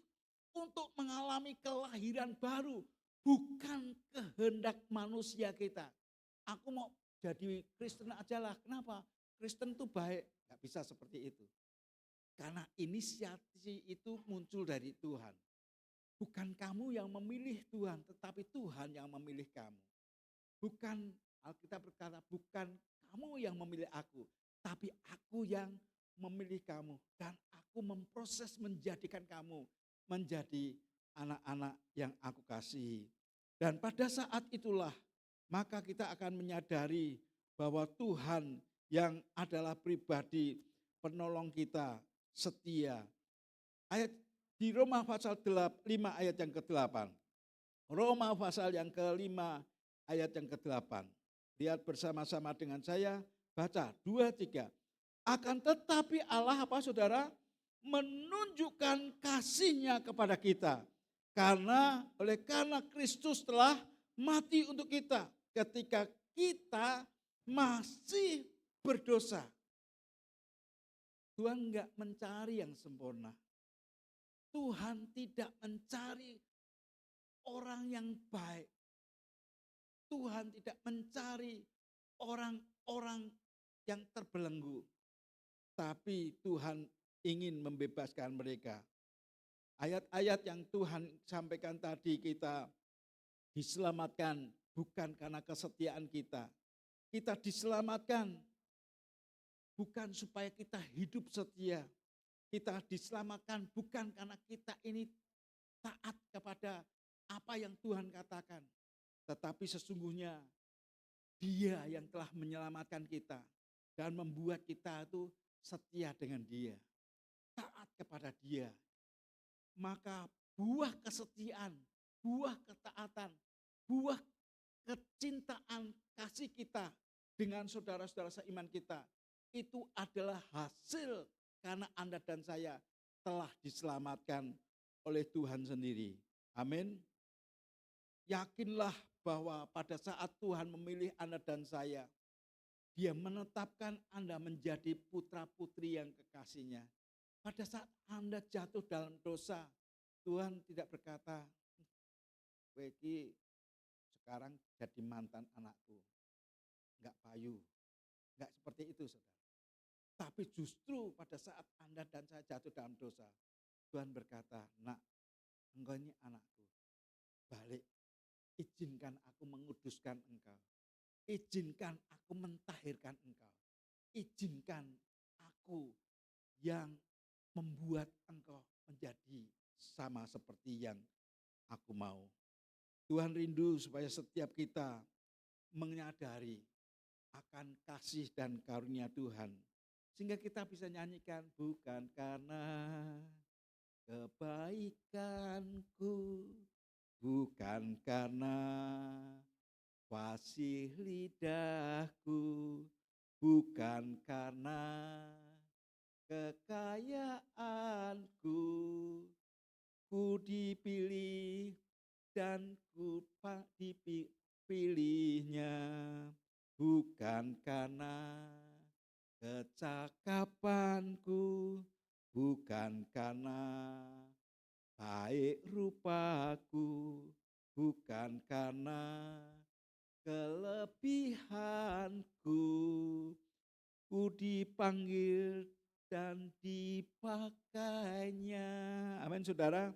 untuk mengalami kelahiran baru. Bukan kehendak manusia kita. Aku mau jadi Kristen aja lah. Kenapa? Kristen itu baik. Enggak bisa seperti itu. Karena inisiatif itu muncul dari Tuhan. Bukan kamu yang memilih Tuhan, tetapi Tuhan yang memilih kamu. Bukan, Alkitab berkata, bukan kamu yang memilih aku, tapi aku yang memilih kamu. Dan aku memproses menjadikan kamu menjadi anak-anak yang aku kasihi. Dan pada saat itulah, maka kita akan menyadari bahwa Tuhan yang adalah pribadi penolong kita, setia. Ayat di Roma pasal 5 ayat yang ke-8. Roma pasal yang ke-5 ayat yang ke-8. Lihat bersama-sama dengan saya, baca 2, 3. Akan tetapi Allah apa saudara? Menunjukkan kasih-Nya kepada kita. Karena Kristus telah mati untuk kita ketika kita masih berdosa. Tuhan enggak mencari yang sempurna. Tuhan tidak mencari orang yang baik. Tuhan tidak mencari orang-orang yang terbelenggu. Tapi Tuhan ingin membebaskan mereka. Ayat-ayat yang Tuhan sampaikan tadi, kita diselamatkan bukan karena kesetiaan kita. Kita diselamatkan bukan supaya kita hidup setia. Kita diselamatkan bukan karena kita ini taat kepada apa yang Tuhan katakan. Tetapi sesungguhnya Dia yang telah menyelamatkan kita dan membuat kita itu setia dengan Dia, taat kepada Dia. Maka buah kesetiaan, buah ketaatan, buah kecintaan kasih kita dengan saudara-saudara seiman kita, itu adalah hasil karena Anda dan saya telah diselamatkan oleh Tuhan sendiri. Amin. Yakinlah bahwa pada saat Tuhan memilih Anda dan saya, Dia menetapkan Anda menjadi putra-putri yang kekasihnya. Pada saat Anda jatuh dalam dosa, Tuhan tidak berkata, kowe iki sekarang jadi mantan anakku. Enggak payu. Enggak seperti itu, saudara. Tapi justru pada saat Anda dan saya jatuh dalam dosa, Tuhan berkata, nak, engkau ini anakku. Balik, izinkan aku menguduskan engkau. Izinkan aku mentahirkan engkau. Izinkan aku yang membuat engkau menjadi sama seperti yang aku mau. Tuhan rindu supaya setiap kita menyadari akan kasih dan karunia Tuhan. Sehingga kita bisa nyanyikan, bukan karena kebaikanku, bukan karena fasih lidahku, bukan karena kekayaanku, ku dipilih dan ku dipilihnya, bukan karena kecakapanku, bukan karena baik rupaku, bukan karena kelebihanku, ku dipanggil dan dipakainya. Amin, saudara.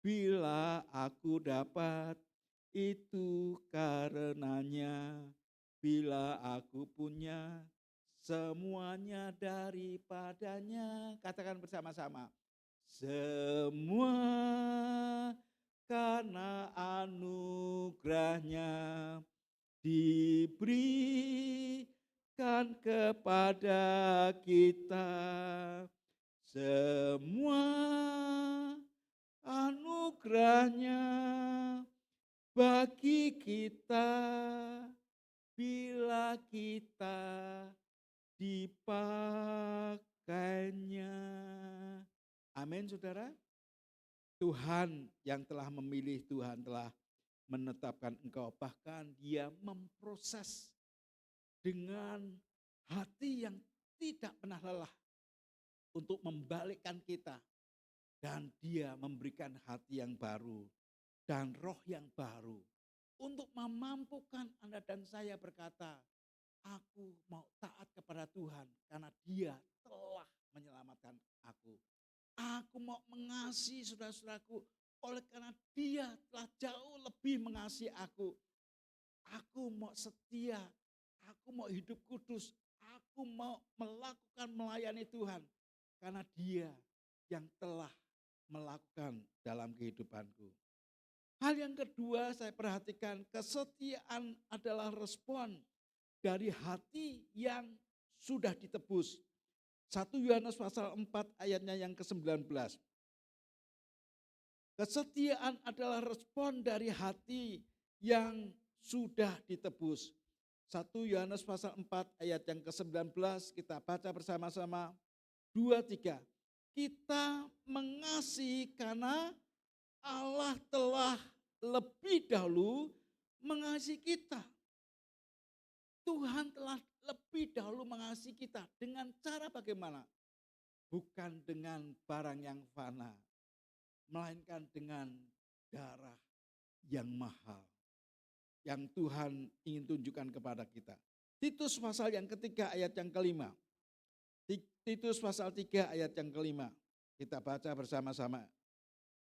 Bila aku dapat itu karenanya, bila aku punya semuanya daripadanya. Katakan bersama-sama. Semua karena anugerahnya diberikan kepada kita. Semua anugerahnya bagi kita bila kita dipakainya. Amin, saudara. Tuhan yang telah memilih, Tuhan telah menetapkan engkau. Bahkan Dia memproses dengan hati yang tidak pernah lelah untuk membalikkan kita. Dan Dia memberikan hati yang baru dan roh yang baru untuk memampukan Anda dan saya berkata, aku mau taat kepada Tuhan karena Dia telah menyelamatkan aku. Aku mau mengasihi saudara-saudaraku oleh karena Dia telah jauh lebih mengasihi aku. Aku mau setia, aku mau hidup kudus, aku mau melakukan melayani Tuhan karena Dia yang telah melakukan dalam kehidupanku. Hal yang kedua saya perhatikan, kesetiaan adalah respon dari hati yang sudah ditebus. 1 Yohanes pasal 4 ayatnya yang ke-19. Kesetiaan adalah respon dari hati yang sudah ditebus. 1 Yohanes pasal 4 ayat yang ke-19 kita baca bersama-sama. 2, 3. Kita mengasihi karena Allah telah lebih dahulu mengasihi kita. Tuhan telah lebih dahulu mengasihi kita dengan cara bagaimana? Bukan dengan barang yang fana, melainkan dengan darah yang mahal yang Tuhan ingin tunjukkan kepada kita. Titus pasal yang ketiga ayat yang kelima. Titus pasal 3 ayat yang kelima. Kita baca bersama-sama.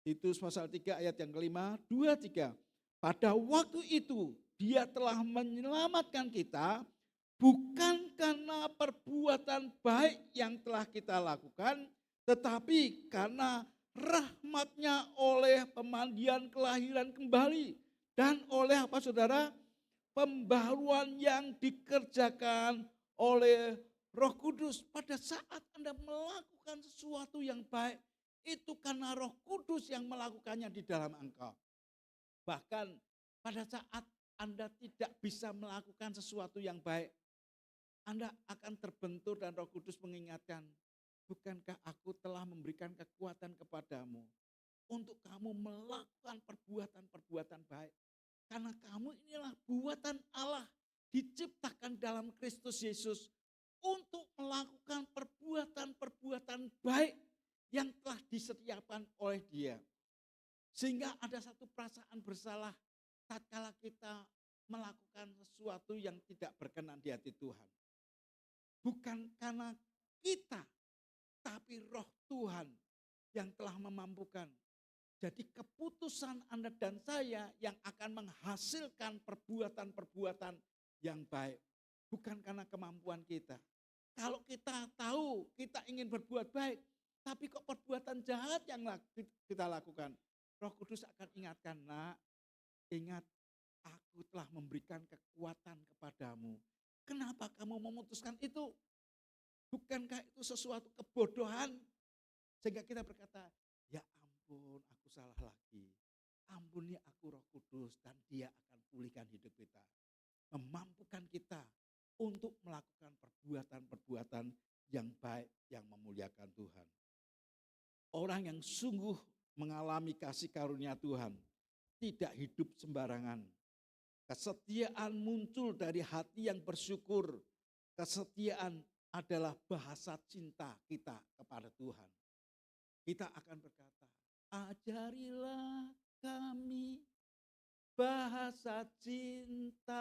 Titus pasal 3 ayat yang kelima, 2, 3. Pada waktu itu Dia telah menyelamatkan kita bukan karena perbuatan baik yang telah kita lakukan, tetapi karena rahmat-Nya oleh pemandian kelahiran kembali. Dan oleh apa saudara? pembaharuan yang dikerjakan oleh Roh Kudus. Pada saat Anda melakukan sesuatu yang baik, itu karena Roh Kudus yang melakukannya di dalam engkau. Bahkan pada saat Anda tidak bisa melakukan sesuatu yang baik, Anda akan terbentur dan Roh Kudus mengingatkan, bukankah aku telah memberikan kekuatan kepadamu untuk kamu melakukan perbuatan-perbuatan baik. Karena kamu inilah buatan Allah, diciptakan dalam Kristus Yesus untuk melakukan perbuatan-perbuatan baik yang telah disediakan oleh Dia. Sehingga ada satu perasaan bersalah tatkala kita melakukan sesuatu yang tidak berkenan di hati Tuhan. Bukan karena kita, tapi Roh Tuhan yang telah memampukan. Jadi keputusan Anda dan saya yang akan menghasilkan perbuatan-perbuatan yang baik. Bukan karena kemampuan kita. Kalau kita tahu kita ingin berbuat baik, tapi kok perbuatan jahat yang kita lakukan. Roh Kudus akan ingatkan, nak, ingat aku telah memberikan kekuatan kepadamu. Kenapa kamu memutuskan itu? Bukankah itu sesuatu kebodohan? Sehingga kita berkata, ya ampun, aku salah lagi. Ampuni aku Roh Kudus dan Dia akan pulihkan hidup kita. Memampukan kita untuk melakukan perbuatan-perbuatan yang baik yang memuliakan Tuhan. Orang yang sungguh mengalami kasih karunia Tuhan tidak hidup sembarangan. Kesetiaan muncul dari hati yang bersyukur. Kesetiaan adalah bahasa cinta kita kepada Tuhan. Kita akan berkata, ajarilah kami bahasa cintamu,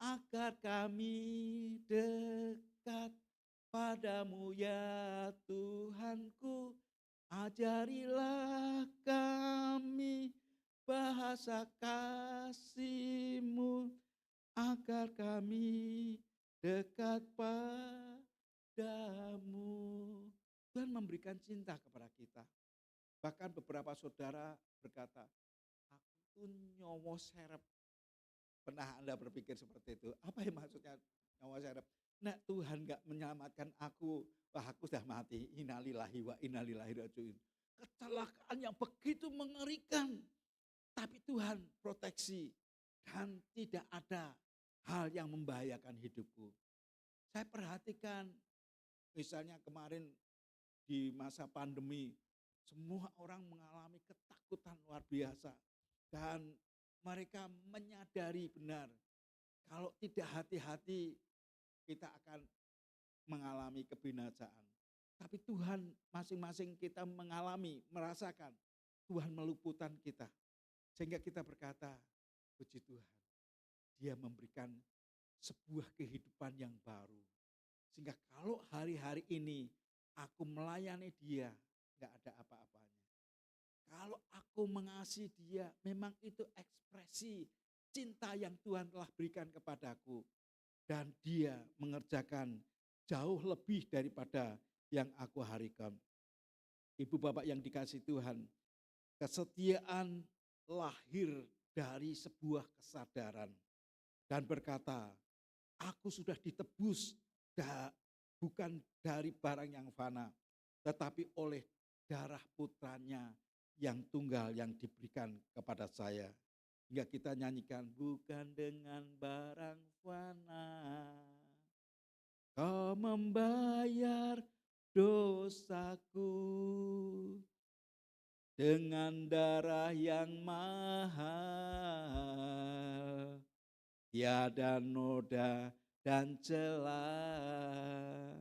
agar kami dekat padamu ya Tuhanku. Ajarilah kami bahasa kasih-Mu, agar kami dekat padamu. Tuhan memberikan cinta kepada kita. Bahkan beberapa saudara berkata, aku tuh nyowo serep. Pernah Anda berpikir seperti itu? Apa yang maksudnya nyowo serep? Nah, Tuhan gak menyelamatkan aku, wah aku sudah mati. Innalillahi wa innalillahi raji'un. Kecelakaan yang begitu mengerikan. Tapi Tuhan proteksi dan tidak ada hal yang membahayakan hidupku. Saya perhatikan misalnya kemarin di masa pandemi, semua orang mengalami ketakutan luar biasa. Dan mereka menyadari benar, kalau tidak hati-hati kita akan mengalami kebinasaan. Tapi Tuhan masing-masing kita mengalami, merasakan Tuhan meluputkan kita. Sehingga kita berkata, puji Tuhan, Dia memberikan sebuah kehidupan yang baru. Sehingga kalau hari-hari ini aku melayani Dia, gak ada apa-apanya. Kalau aku mengasihi Dia, memang itu ekspresi cinta yang Tuhan telah berikan kepadaku. Dan Dia mengerjakan jauh lebih daripada yang aku harapkan. Ibu bapak yang dikasihi Tuhan, kesetiaan lahir dari sebuah kesadaran. Dan berkata, aku sudah ditebus bukan dari barang yang fana, tetapi oleh darah putranya yang tunggal yang diberikan kepada saya. Hingga kita nyanyikan, bukan dengan barang fana, Kau membayar dosaku dengan darah yang mahal, tiada noda dan celah,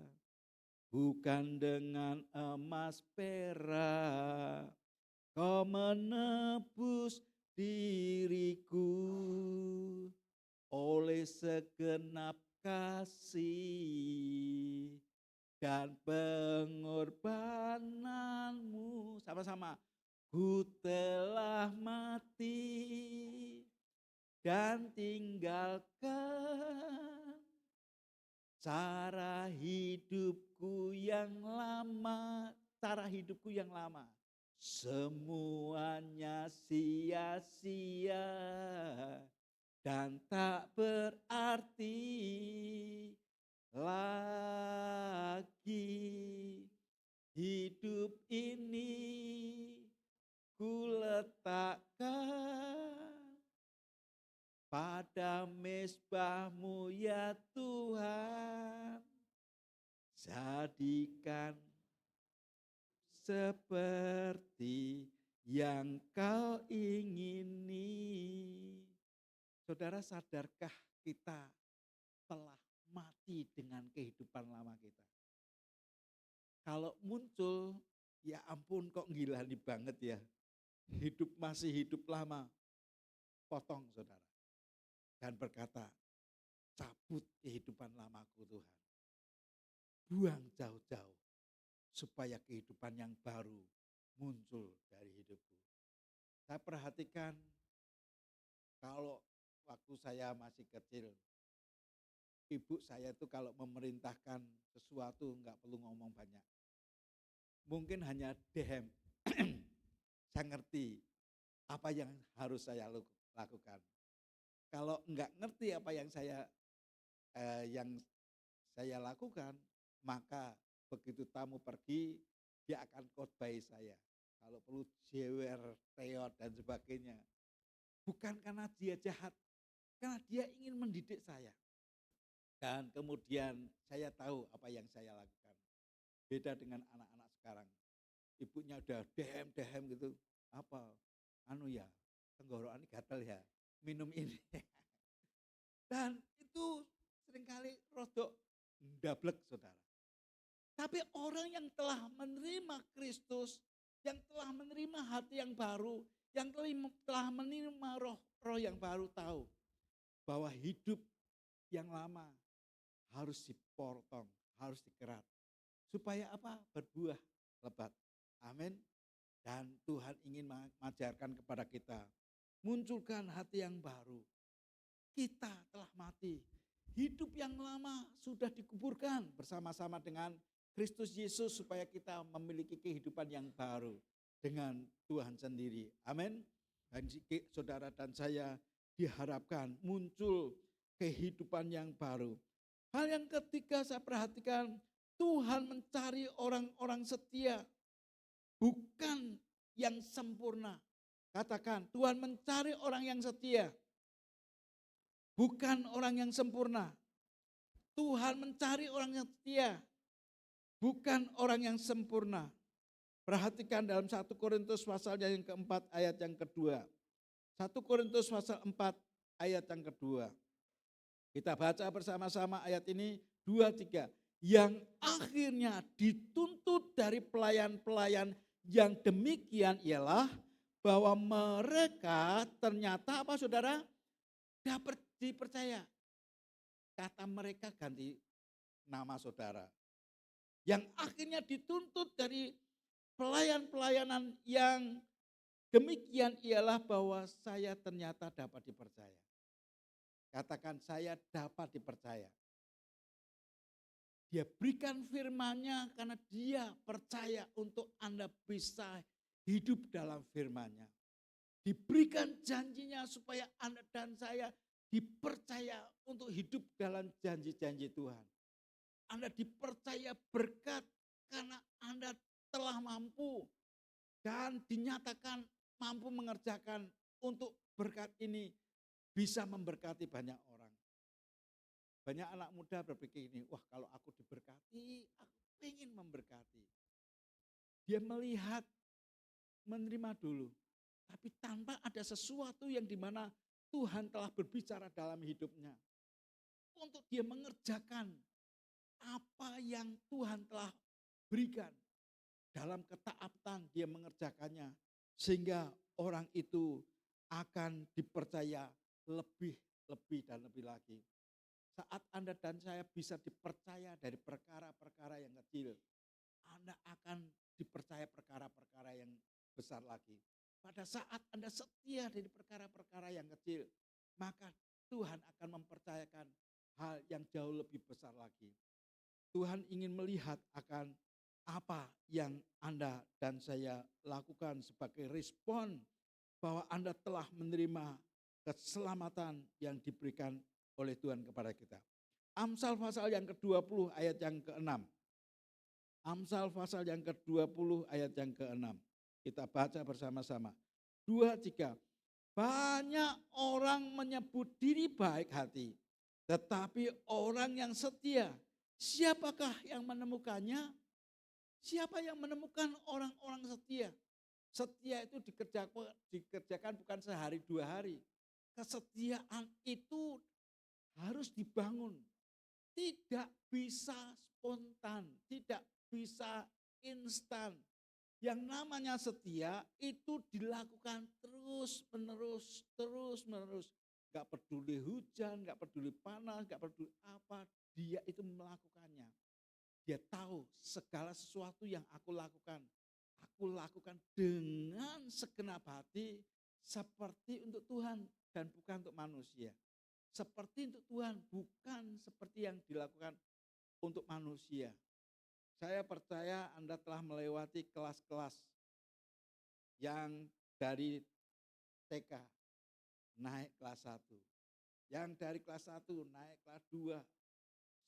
bukan dengan emas perak, Kau menebus diriku oleh segenap kasih dan pengorbananmu. Sama-sama. Ku telah mati dan tinggalkan cara hidupku yang lama. Cara hidupku yang lama. Semuanya sia-sia dan tak berarti lagi. Hidup ini ku letakkan pada mezbahmu ya Tuhan. Jadikan seperti yang kau ingini. Saudara, sadarkah kita telah mati dengan kehidupan lama kita? Kalau muncul, ya ampun kok gilani banget ya. Masih hidup lama. Potong saudara. Dan berkata, cabut kehidupan lamaku Tuhan. Buang jauh-jauh. Supaya kehidupan yang baru muncul dari hidupku. Saya perhatikan kalau waktu saya masih kecil, ibu saya itu kalau memerintahkan sesuatu enggak perlu ngomong banyak. Mungkin hanya dehem, saya ngerti apa yang harus saya lakukan. Kalau enggak ngerti apa yang saya lakukan, maka begitu tamu pergi, dia akan khotbahi saya. Kalau perlu jewer, teot dan sebagainya. Bukan karena dia jahat, karena dia ingin mendidik saya. Dan kemudian saya tahu apa yang saya lakukan. Beda dengan anak-anak sekarang. Ibunya udah dehem gitu. Apa? Tenggorokan gatal ya, minum ini. Dan itu seringkali rodok ndablek saudara. Tapi orang yang telah menerima Kristus, yang telah menerima hati yang baru, yang telah menerima roh yang baru tahu bahwa hidup yang lama harus dipotong, harus dikerat. Supaya apa? Berbuah lebat. Amin. Dan Tuhan ingin mengajarkan kepada kita, munculkan hati yang baru. Kita telah mati. Hidup yang lama sudah dikuburkan bersama-sama dengan Kristus Yesus supaya kita memiliki kehidupan yang baru dengan Tuhan sendiri. Amin. Dan saudara dan saya diharapkan muncul kehidupan yang baru. Hal yang ketiga saya perhatikan, Tuhan mencari orang-orang setia, bukan yang sempurna. Katakan, Tuhan mencari orang yang setia, bukan orang yang sempurna. Tuhan mencari orang yang setia, bukan orang yang sempurna. Perhatikan dalam 1 Korintus pasal yang keempat ayat yang kedua. 1 Korintus pasal 4 ayat yang kedua. Kita baca bersama-sama ayat ini 2-3. Yang akhirnya dituntut dari pelayan-pelayan yang demikian ialah bahwa mereka ternyata apa saudara? Dapat dipercaya. Kata mereka ganti nama saudara. Yang akhirnya dituntut dari pelayan-pelayanan yang demikian ialah bahwa saya ternyata dapat dipercaya. Katakan saya dapat dipercaya. Dia berikan firman-Nya karena dia percaya untuk Anda bisa hidup dalam firman-Nya. Diberikan janjinya supaya Anda dan saya dipercaya untuk hidup dalam janji-janji Tuhan. Anda dipercaya berkat karena Anda telah mampu dan dinyatakan mampu mengerjakan untuk berkat ini bisa memberkati banyak orang. Banyak anak muda berpikir ini, wah kalau aku diberkati, aku ingin memberkati. Dia melihat, menerima dulu. Tapi tanpa ada sesuatu yang dimana Tuhan telah berbicara dalam hidupnya. Untuk dia mengerjakan apa yang Tuhan telah berikan. Dalam ketaatan dia mengerjakannya. Sehingga orang itu akan dipercaya lebih dan lebih lagi. Saat Anda dan saya bisa dipercaya dari perkara-perkara yang kecil, Anda akan dipercaya perkara-perkara yang besar lagi. Pada saat Anda setia dari perkara-perkara yang kecil, maka Tuhan akan mempercayakan hal yang jauh lebih besar lagi. Tuhan ingin melihat akan apa yang Anda dan saya lakukan sebagai respon bahwa Anda telah menerima keselamatan yang diberikan oleh Tuhan kepada kita. Amsal pasal yang ke-20 ayat yang ke-6. Amsal pasal yang ke-20 ayat yang ke-6. Kita baca bersama-sama. 2, 3. Banyak orang menyebut diri baik hati, tetapi orang yang setia, siapakah yang menemukannya? Siapa yang menemukan orang-orang setia? Setia itu dikerjakan bukan sehari 2 hari. Kesetiaan itu harus dibangun. Tidak bisa spontan, tidak bisa instan. Yang namanya setia itu dilakukan terus menerus. Gak peduli hujan, gak peduli panas, gak peduli apa, dia itu melakukannya. Dia tahu segala sesuatu yang aku lakukan dengan segenap hati seperti untuk Tuhan dan bukan untuk manusia. Seperti untuk Tuhan, bukan seperti yang dilakukan untuk manusia. Saya percaya Anda telah melewati kelas-kelas yang dari TK naik kelas 1. Yang dari kelas 1 naik kelas 2,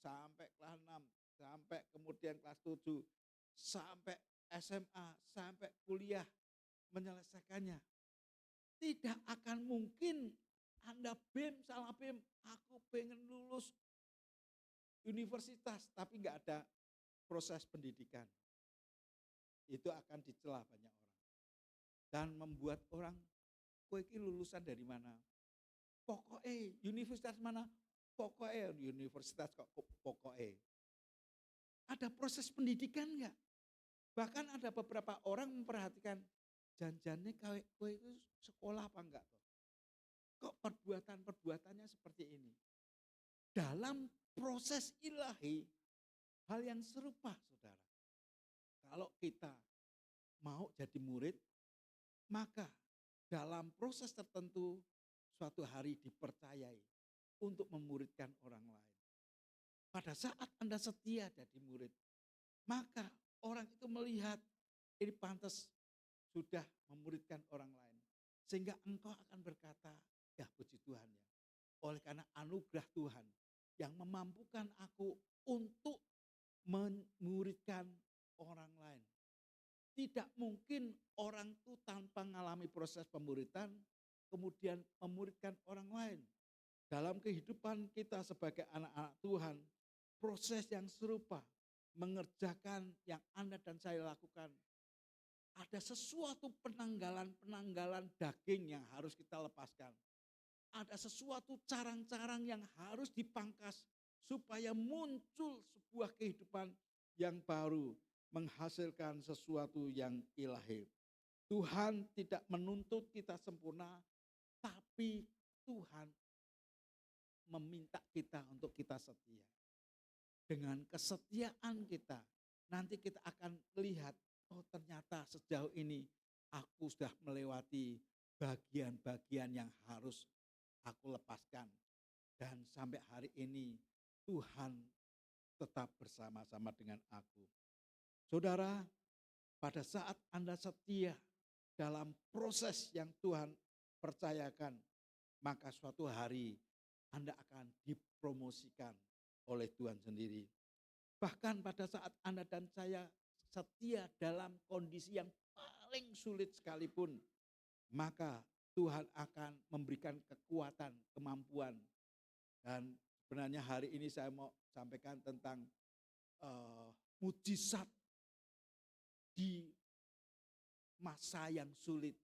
sampai kelas 6, sampai kemudian kelas 7, sampai SMA, sampai kuliah menyelesaikannya. Tidak akan mungkin Anda salah BEM, aku pengen lulus universitas tapi enggak ada proses pendidikan. Itu akan dicela banyak orang. Dan membuat orang, kowe iki lulusan dari mana? Pokoknya universitas mana? Pokoknya universitas kok pokoknya. Ada proses pendidikan enggak? Bahkan ada beberapa orang memperhatikan janjane kowe itu sekolah apa enggak? Kok perbuatannya seperti ini? Dalam proses ilahi, hal yang serupa saudara. Kalau kita mau jadi murid, maka dalam proses tertentu suatu hari dipercayai untuk memuridkan orang lain. Pada saat Anda setia jadi murid, maka orang itu melihat ini pantas sudah memuridkan orang lain. Sehingga engkau akan berkata, ya puji Tuhan ya. Oleh karena anugerah Tuhan yang memampukan aku untuk memuridkan orang lain. Tidak mungkin orang itu tanpa mengalami proses pemuridan, kemudian memuridkan orang lain. Dalam kehidupan kita sebagai anak-anak Tuhan, proses yang serupa, mengerjakan yang Anda dan saya lakukan. Ada sesuatu penanggalan daging yang harus kita lepaskan. Ada sesuatu carang-carang yang harus dipangkas supaya muncul sebuah kehidupan yang baru, menghasilkan sesuatu yang ilahi. Tuhan tidak menuntut kita sempurna, tapi Tuhan meminta kita untuk kita setia. Dengan kesetiaan kita, nanti kita akan lihat, oh ternyata sejauh ini aku sudah melewati bagian-bagian yang harus aku lepaskan. Dan sampai hari ini Tuhan tetap bersama-sama dengan aku. Saudara, pada saat Anda setia dalam proses yang Tuhan percayakan, maka suatu hari Anda akan dipromosikan oleh Tuhan sendiri. Bahkan pada saat Anda dan saya setia dalam kondisi yang paling sulit sekalipun, maka Tuhan akan memberikan kekuatan, kemampuan. Dan sebenarnya hari ini saya mau sampaikan tentang mujizat di masa yang sulit.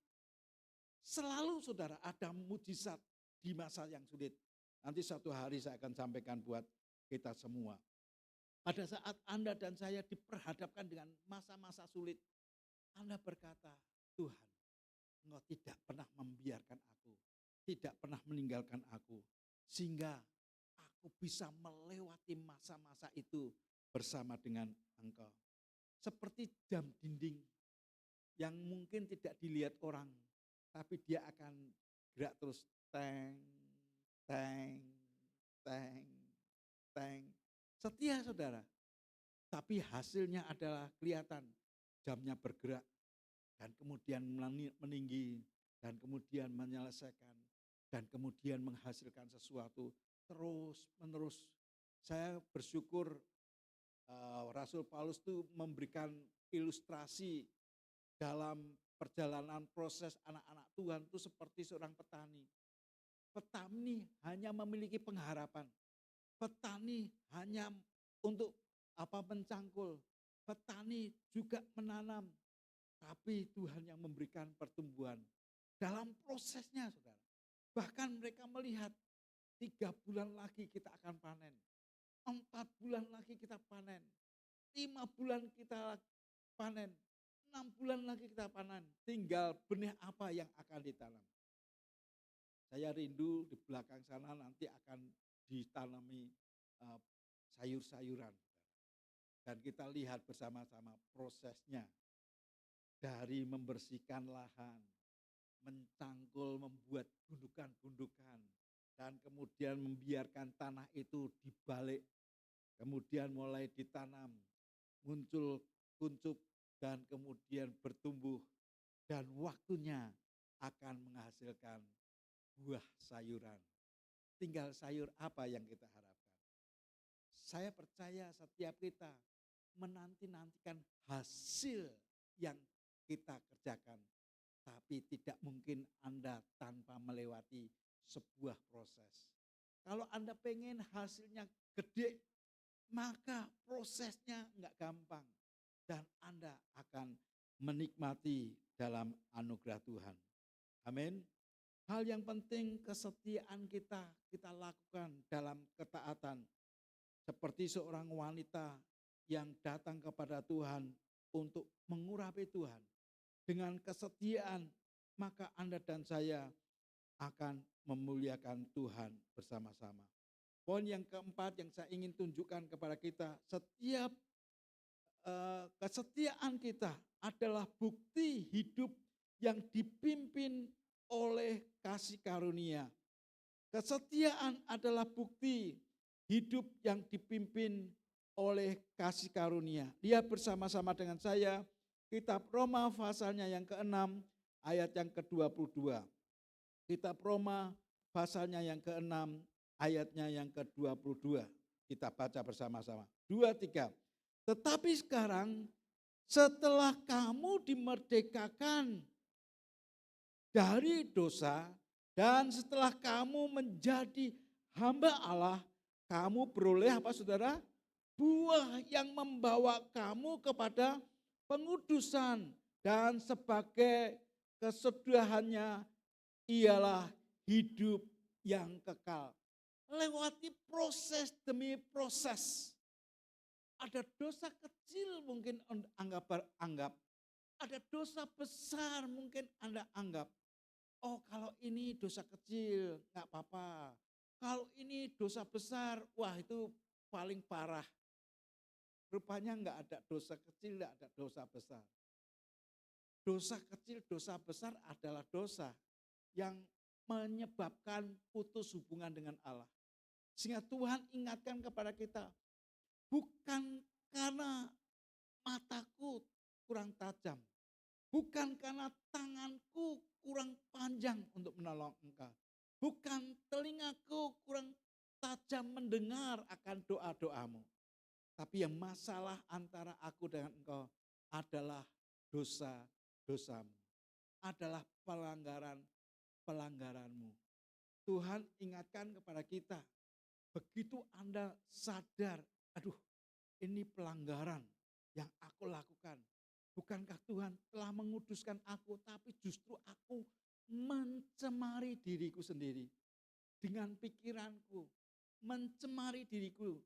Selalu saudara ada mujizat di masa yang sulit. Nanti satu hari saya akan sampaikan buat kita semua. Pada saat Anda dan saya diperhadapkan dengan masa-masa sulit, Anda berkata, Tuhan, Engkau tidak pernah membiarkan aku, tidak pernah meninggalkan aku, sehingga aku bisa melewati masa-masa itu bersama dengan Engkau. Seperti jam dinding yang mungkin tidak dilihat orang, tapi dia akan gerak terus, teng, teng, teng, teng. Setia saudara, tapi hasilnya adalah kelihatan jamnya bergerak dan kemudian meninggi dan kemudian menyelesaikan dan kemudian menghasilkan sesuatu terus menerus. Saya bersyukur Rasul Paulus itu memberikan ilustrasi dalam perjalanan proses anak-anak Tuhan itu seperti seorang petani. Petani hanya memiliki pengharapan. Petani hanya untuk mencangkul. Petani juga menanam. Tapi Tuhan yang memberikan pertumbuhan. Dalam prosesnya saudara. Bahkan mereka melihat 3 bulan lagi kita akan panen. 4 bulan lagi kita panen. 5 bulan kita panen. 6 bulan lagi kita panen. Tinggal benih apa yang akan ditanam. Saya rindu di belakang sana nanti akan ditanami sayur-sayuran. Dan kita lihat bersama-sama prosesnya. Dari membersihkan lahan, mencangkul, membuat gundukan-gundukan. Dan kemudian membiarkan tanah itu dibalik. Kemudian mulai ditanam, muncul kuncup dan kemudian bertumbuh. Dan waktunya akan menghasilkan buah sayuran. Tinggal sayur apa yang kita harapkan. Saya percaya setiap kita menanti-nantikan hasil yang kita kerjakan. Tapi tidak mungkin Anda tanpa melewati sebuah proses. Kalau Anda pengen hasilnya gede, maka prosesnya enggak gampang. Dan Anda akan menikmati dalam anugerah Tuhan. Amin. Hal yang penting kesetiaan kita lakukan dalam ketaatan. Seperti seorang wanita yang datang kepada Tuhan untuk mengurapi Tuhan. Dengan kesetiaan maka Anda dan saya akan memuliakan Tuhan bersama-sama. Poin yang keempat yang saya ingin tunjukkan kepada kita, setiap kesetiaan kita adalah bukti hidup yang dipimpin oleh kasih karunia. Kesetiaan adalah bukti hidup yang dipimpin oleh kasih karunia. Lihat bersama-sama dengan saya kitab Roma pasalnya yang ke-6 ayat yang ke-22. Kitab Roma pasalnya yang ke-6 ayatnya yang ke-22. Kita baca bersama-sama. 2, 3. Tetapi sekarang setelah kamu dimerdekakan dari dosa dan setelah kamu menjadi hamba Allah, kamu beroleh apa saudara? Buah yang membawa kamu kepada pengudusan dan sebagai kesudahannya ialah hidup yang kekal. Lewati proses demi proses. Ada dosa kecil mungkin Anda anggap. Ada dosa besar mungkin Anda anggap. Oh kalau ini dosa kecil gak apa-apa. Kalau ini dosa besar, wah itu paling parah. Rupanya enggak ada dosa kecil, enggak ada dosa besar. Dosa kecil, dosa besar adalah dosa yang menyebabkan putus hubungan dengan Allah. Sehingga Tuhan ingatkan kepada kita, bukan karena mataku kurang tajam, bukan karena tanganku kurang panjang untuk menolong engkau, bukan telingaku kurang tajam mendengar akan doa-doamu. Tapi yang masalah antara aku dengan engkau adalah dosa-dosamu. Adalah pelanggaranmu. Tuhan ingatkan kepada kita, begitu Anda sadar, aduh ini pelanggaran yang aku lakukan. Bukankah Tuhan telah menguduskan aku, tapi justru aku mencemari diriku sendiri. Dengan pikiranku, mencemari diriku.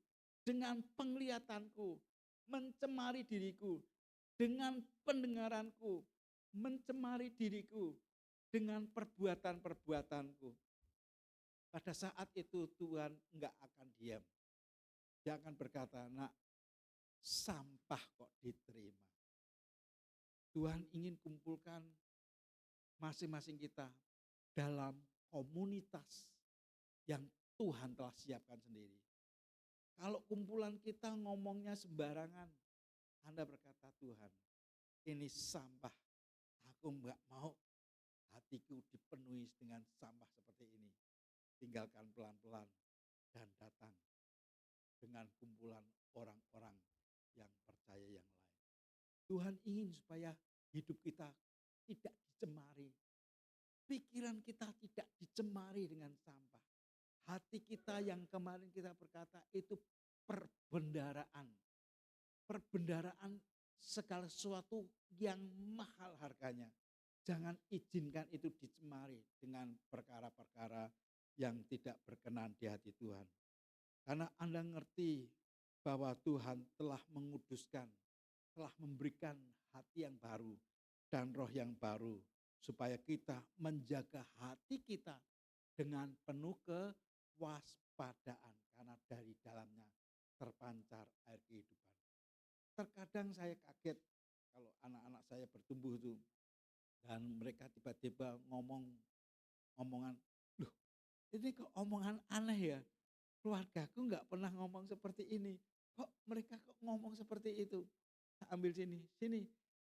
Dengan penglihatanku, mencemari diriku. Dengan pendengaranku, mencemari diriku. Dengan perbuatan-perbuatanku. Pada saat itu Tuhan enggak akan diam. Dia akan berkata, nak, sampah kok diterima. Tuhan ingin kumpulkan masing-masing kita dalam komunitas yang Tuhan telah siapkan sendiri. Kalau kumpulan kita ngomongnya sembarangan, Anda berkata, Tuhan, ini sampah, aku enggak mau hatiku dipenuhi dengan sampah seperti ini. Tinggalkan pelan-pelan dan datang dengan kumpulan orang-orang yang percaya yang lain. Tuhan ingin supaya hidup kita tidak dicemari. Pikiran kita tidak dicemari dengan sampah. Hati kita yang kemarin kita berkata itu perbendaraan. Perbendaraan segala sesuatu yang mahal harganya. Jangan izinkan itu dicemari dengan perkara-perkara yang tidak berkenan di hati Tuhan. Karena Anda ngerti bahwa Tuhan telah menguduskan, telah memberikan hati yang baru dan roh yang baru. Supaya kita menjaga hati kita dengan penuh kewaspadaan. Karena dari dalamnya terpancar air kehidupan. Terkadang saya kaget kalau anak-anak saya bertumbuh itu. Dan mereka tiba-tiba omongan, loh ini kok omongan aneh ya. Keluargaku nggak pernah ngomong seperti ini. Kok mereka kok ngomong seperti itu? Ambil sini,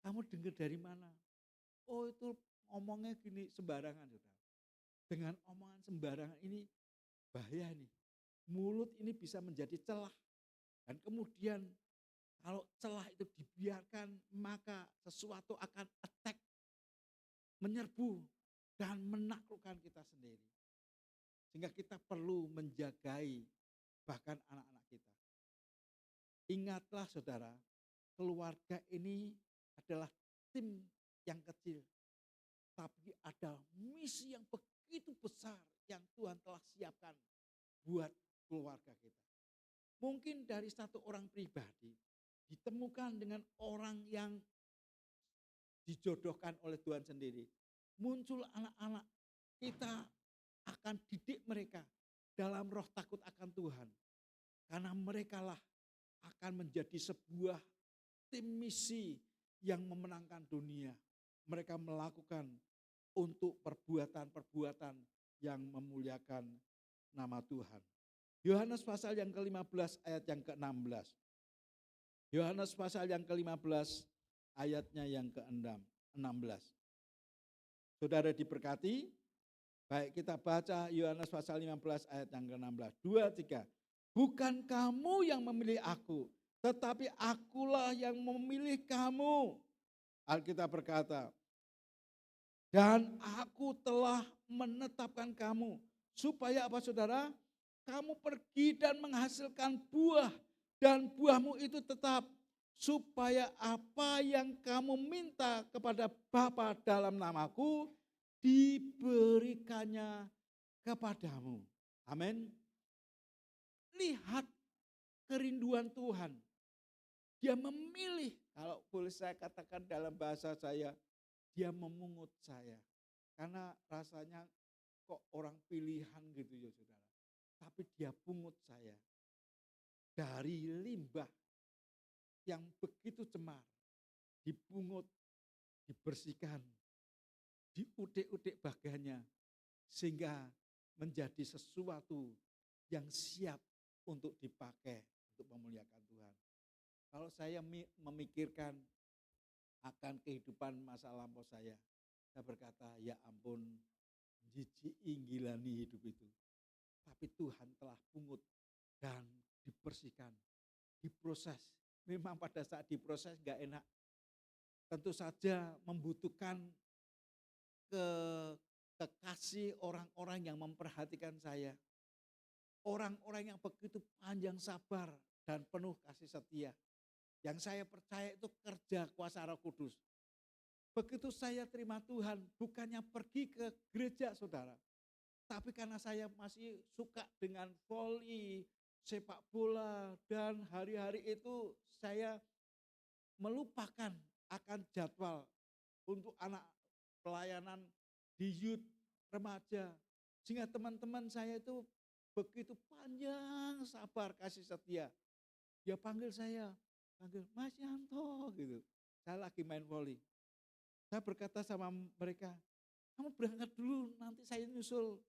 kamu dengar dari mana? Oh itu ngomongnya gini sembarangan. Saudara. Dengan omongan sembarangan ini bahaya nih. Mulut ini bisa menjadi celah. Dan kemudian kalau celah itu dibiarkan maka sesuatu akan attack. Menyerbu dan menaklukkan kita sendiri. Sehingga kita perlu menjagai bahkan anak-anak kita. Ingatlah saudara, keluarga ini adalah tim yang kecil. Tapi ada misi yang begitu besar yang Tuhan telah siapkan buat keluarga kita. Mungkin dari satu orang pribadi ditemukan dengan orang yang dijodohkan oleh Tuhan sendiri. Muncul anak-anak, kita akan didik mereka dalam roh takut akan Tuhan. Karena merekalah akan menjadi sebuah tim misi yang memenangkan dunia. Mereka melakukan untuk perbuatan-perbuatan yang memuliakan nama Tuhan. Yohanes pasal yang ke-15 ayat yang ke-16. Yohanes pasal yang ke-15 ayatnya yang ke-16. Saudara diberkati, baik kita baca Yohanes pasal 15 ayat yang ke-16. 2, 3. Bukan kamu yang memilih aku, tetapi akulah yang memilih kamu. Alkitab berkata, dan aku telah menetapkan kamu. Supaya apa saudara? Kamu pergi dan menghasilkan buah. Dan buahmu itu tetap. Supaya apa yang kamu minta kepada Bapa dalam namaku diberikannya kepadamu. Amin. Lihat kerinduan Tuhan. Dia memilih, kalau boleh saya katakan dalam bahasa saya, dia memungut saya. Karena rasanya kok orang pilihan gitu ya saudara. Tapi dia pungut saya. Dari limbah yang begitu cemar, dipungut, dibersihkan, diudik-udik bagiannya, sehingga menjadi sesuatu yang siap untuk dipakai untuk memuliakan Tuhan. Kalau saya memikirkan akan kehidupan masa lampau saya berkata, ya ampun, jijik inggilani hidup itu. Tapi Tuhan telah pungut dan dibersihkan, diproses. Memang pada saat diproses gak enak. Tentu saja membutuhkan kekasih orang-orang yang memperhatikan saya. Orang-orang yang begitu panjang sabar dan penuh kasih setia. Yang saya percaya itu kerja kuasa Roh Kudus. Begitu saya terima Tuhan, bukannya pergi ke gereja saudara. Tapi karena saya masih suka dengan voli, sepak bola, dan hari-hari itu saya melupakan akan jadwal untuk anak pelayanan di youth remaja. Sehingga teman-teman saya itu begitu panjang sabar kasih setia. Dia panggil saya, panggil Mas Yanto gitu. Saya lagi main voli. Saya berkata sama mereka, kamu berangkat dulu nanti saya nyusul.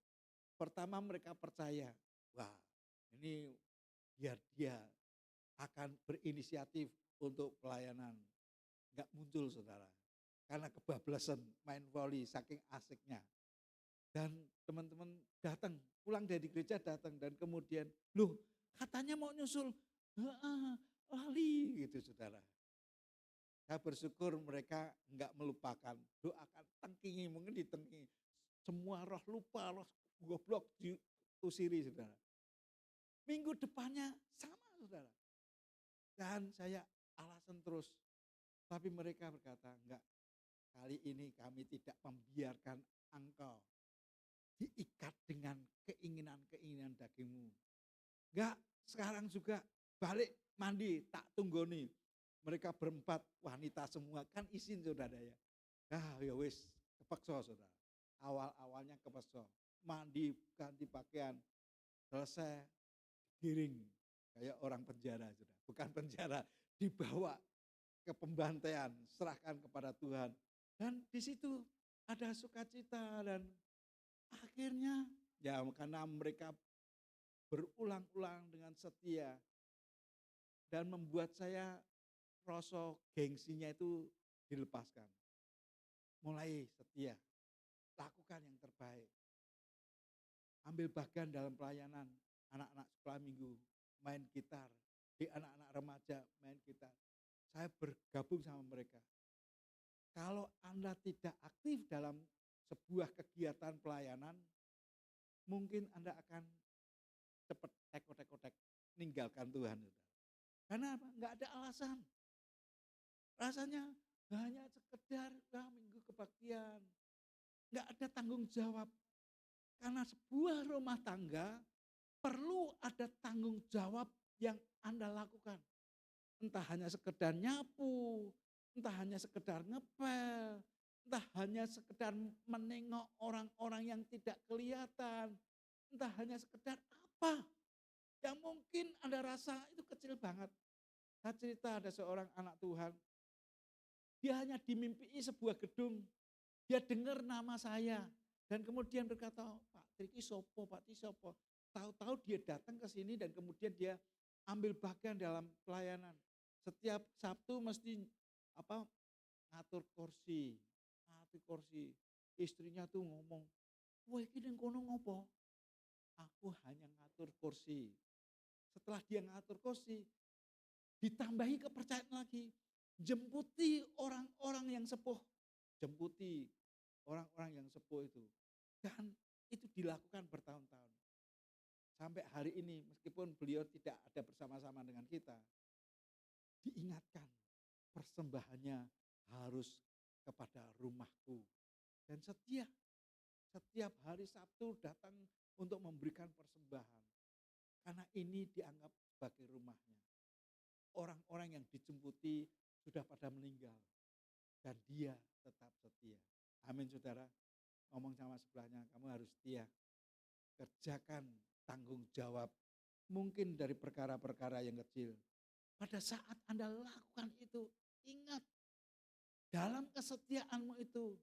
Pertama mereka percaya, wah ini biar dia akan berinisiatif untuk pelayanan. Enggak muncul saudara. karena kebablasan main voli saking asiknya. Dan teman-teman datang, pulang dari gereja datang dan kemudian, loh katanya mau nyusul, "Heeh, lali," gitu saudara. Saya bersyukur mereka enggak melupakan, doakan tengkingi, mungkin ditengkingi. Semua roh lupa, roh goblok diusiri saudara. Minggu depannya sama saudara. Dan saya alasan terus, tapi mereka berkata, enggak, kali ini kami tidak membiarkan engkau diikat dengan keinginan-keinginan dagingmu. Enggak, sekarang juga balik mandi, tak tunggoni. Mereka berempat, wanita semua, kan izin saudara ya. Ya wis, kepeksa saudara. Awal-awalnya kepeksa. Mandi, ganti pakaian, selesai, giring. Kayak orang penjara saudara. Bukan penjara, dibawa ke pembantaian, serahkan kepada Tuhan. Dan di situ ada sukacita dan akhirnya ya karena mereka berulang-ulang dengan setia dan membuat saya rasa gengsinya itu dilepaskan. Mulai setia, lakukan yang terbaik. Ambil bagian dalam pelayanan anak-anak sekolah minggu, main gitar, di anak-anak remaja main gitar. Saya bergabung sama mereka. Kalau Anda tidak aktif dalam sebuah kegiatan pelayanan, mungkin Anda akan cepat tekot-tekotek meninggalkan Tuhan. Karena apa? Enggak ada alasan. Rasanya hanya sekedar minggu kebaktian. Enggak ada tanggung jawab. Karena sebuah rumah tangga perlu ada tanggung jawab yang Anda lakukan. Entah hanya sekedar nyapu, entah hanya sekedar ngepel, entah hanya sekedar menengok orang-orang yang tidak kelihatan, entah hanya sekedar apa yang mungkin Anda rasa itu kecil banget. Saya cerita ada seorang anak Tuhan, dia hanya dimimpii sebuah gedung, dia dengar nama saya dan kemudian berkata, Pak Triki sopo, Pak Triki sopo. Tahu-tahu dia datang ke sini dan kemudian dia ambil bagian dalam pelayanan. Setiap Sabtu mesti ngatur kursi. Istrinya tuh ngomong, "Wah, iki ning kono ngopo?" Aku hanya ngatur kursi. Setelah dia ngatur kursi, ditambahi kepercayaan lagi. Jemputi orang-orang yang sepuh. Jemputi orang-orang yang sepuh itu. Dan itu dilakukan bertahun-tahun. Sampai hari ini meskipun beliau tidak ada bersama-sama dengan kita, diingatkan persembahannya harus kepada rumahku. Dan setiap hari Sabtu datang untuk memberikan persembahan. Karena ini dianggap sebagai rumahnya. Orang-orang yang dijemputi sudah pada meninggal. Dan dia tetap setia. Amin saudara. Ngomong sama sebelahnya, kamu harus setia. Kerjakan tanggung jawab. Mungkin dari perkara-perkara yang kecil. Pada saat Anda lakukan itu, ingat. Dalam kesetiaanmu itu,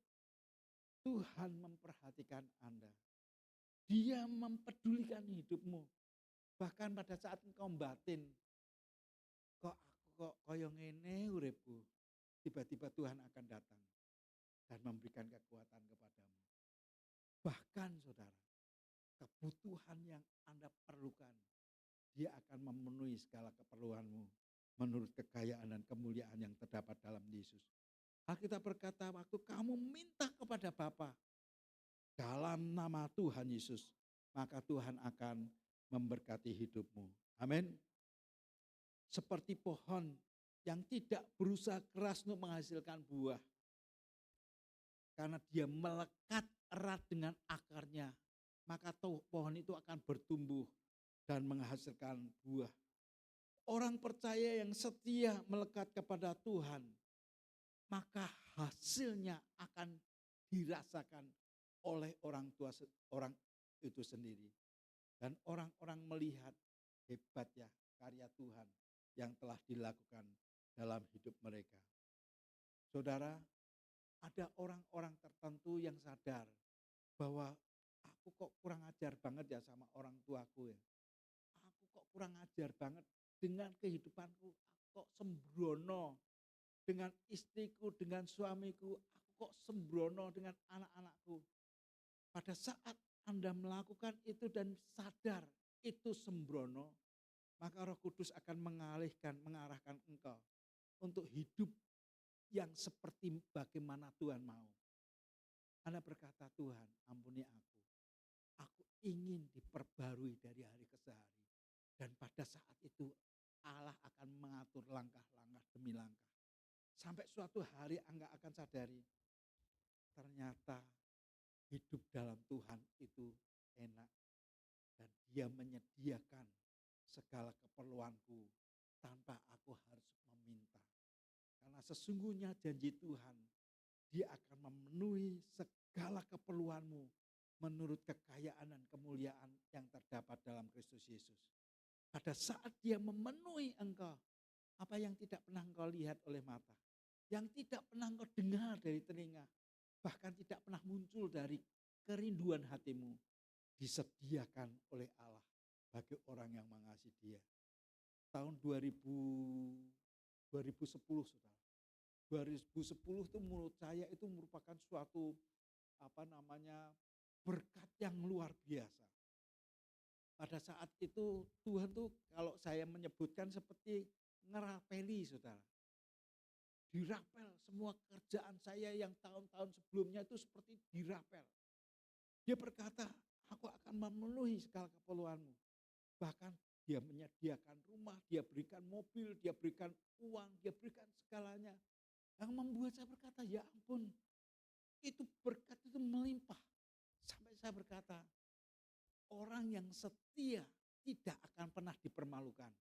Tuhan memperhatikan Anda. Dia mempedulikan hidupmu. Bahkan pada saat engkau batin, kok koyo ngene uripku. Tiba-tiba Tuhan akan datang dan memberikan kekuatan kepadamu. Bahkan saudara, kebutuhan yang Anda perlukan, dia akan memenuhi segala keperluanmu menurut kekayaan dan kemuliaan yang terdapat dalam Yesus. Alkitab berkata, waktu kamu minta kepada Bapa dalam nama Tuhan Yesus, maka Tuhan akan memberkati hidupmu. Amin. Seperti pohon yang tidak berusaha keras untuk menghasilkan buah. Karena dia melekat erat dengan akarnya, maka pohon itu akan bertumbuh dan menghasilkan buah. Orang percaya yang setia melekat kepada Tuhan, maka hasilnya akan dirasakan oleh orang itu sendiri. Dan orang-orang melihat hebat ya karya Tuhan yang telah dilakukan dalam hidup mereka. Saudara, ada orang-orang tertentu yang sadar bahwa aku kok kurang ajar banget ya sama orang tuaku ya. Aku kok kurang ajar banget dengan kehidupanku, aku kok sembrono. dengan istriku, dengan suamiku, aku kok sembrono dengan anak-anakku. Pada saat Anda melakukan itu dan sadar itu sembrono, maka Roh Kudus akan mengarahkan engkau untuk hidup yang seperti bagaimana Tuhan mau. Anda berkata, Tuhan ampuni aku. Aku ingin diperbarui dari hari ke hari. Dan pada saat itu Allah akan mengatur langkah-langkah demi langkah. Sampai suatu hari Anda akan sadari, ternyata hidup dalam Tuhan itu enak. Dan Dia menyediakan segala keperluanku tanpa aku harus meminta. Karena sesungguhnya janji Tuhan, Dia akan memenuhi segala keperluanmu menurut kekayaan dan kemuliaan yang terdapat dalam Kristus Yesus. Pada saat Dia memenuhi engkau, apa yang tidak pernah engkau lihat oleh mata, yang tidak pernah engkau dengar dari telinga, bahkan tidak pernah muncul dari kerinduan hatimu, disediakan oleh Allah bagi orang yang mengasihi Dia. Tahun 2010, saudara. 2010 itu menurut saya itu merupakan suatu berkat yang luar biasa. Pada saat itu Tuhan tuh kalau saya menyebutkan seperti ngerapeli, saudara. Dirapel semua kerjaan saya yang tahun-tahun sebelumnya itu seperti dirapel. Dia berkata, aku akan memenuhi segala keperluanmu. Bahkan Dia menyediakan rumah, Dia berikan mobil, Dia berikan uang, Dia berikan segalanya. Yang membuat saya berkata, ya ampun, itu berkat itu melimpah. Sampai saya berkata, orang yang setia tidak akan pernah dipermalukan.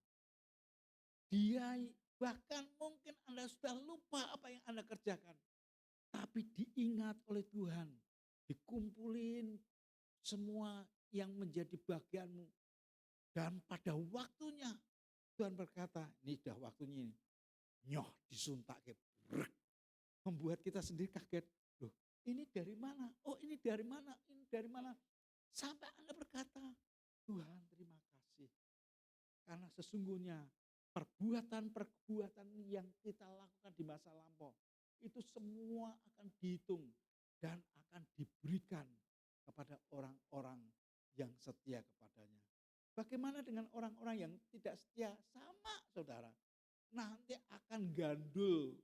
Dia bahkan mungkin Anda sudah lupa apa yang Anda kerjakan. Tapi diingat oleh Tuhan, dikumpulin semua yang menjadi bagianmu. Dan pada waktunya Tuhan berkata, ini sudah waktunya ini. Nyoh disuntak. Membuat kita sendiri kaget. Loh, ini dari mana? Oh ini dari mana? Ini dari mana? Sampai Anda berkata, Tuhan terima kasih. Karena sesungguhnya perbuatan-perbuatan yang kita lakukan di masa lampau, itu semua akan dihitung dan akan diberikan kepada orang-orang yang setia kepadanya. Bagaimana dengan orang-orang yang tidak setia? Sama, saudara. Nanti akan gandul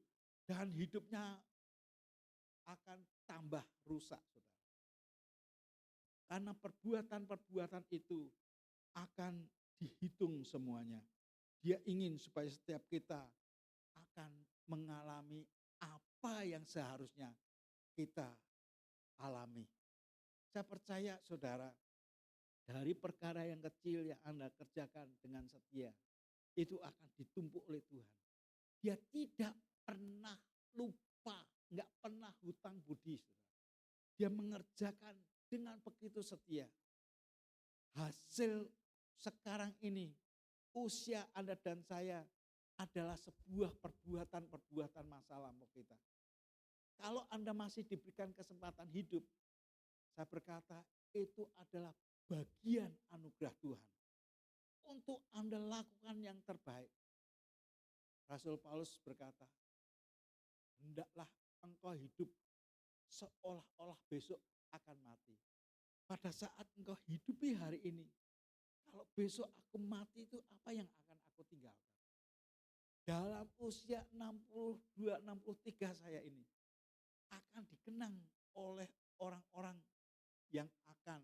dan hidupnya akan tambah rusak, saudara. Karena perbuatan-perbuatan itu akan dihitung semuanya. Dia ingin supaya setiap kita akan mengalami apa yang seharusnya kita alami. Saya percaya, saudara, dari perkara yang kecil yang Anda kerjakan dengan setia, itu akan ditumpuk oleh Tuhan. Dia tidak pernah lupa, enggak pernah hutang budi. Dia mengerjakan dengan begitu setia. Hasil sekarang ini, usia Anda dan saya adalah sebuah perbuatan-perbuatan masa lampau kita. Kalau Anda masih diberikan kesempatan hidup, saya berkata itu adalah bagian anugerah Tuhan. Untuk Anda lakukan yang terbaik. Rasul Paulus berkata, hendaklah engkau hidup seolah-olah besok akan mati. Pada saat engkau hidupi hari ini, kalau besok aku mati itu apa yang akan aku tinggalkan? Dalam usia 62-63 saya ini, akan dikenang oleh orang-orang yang akan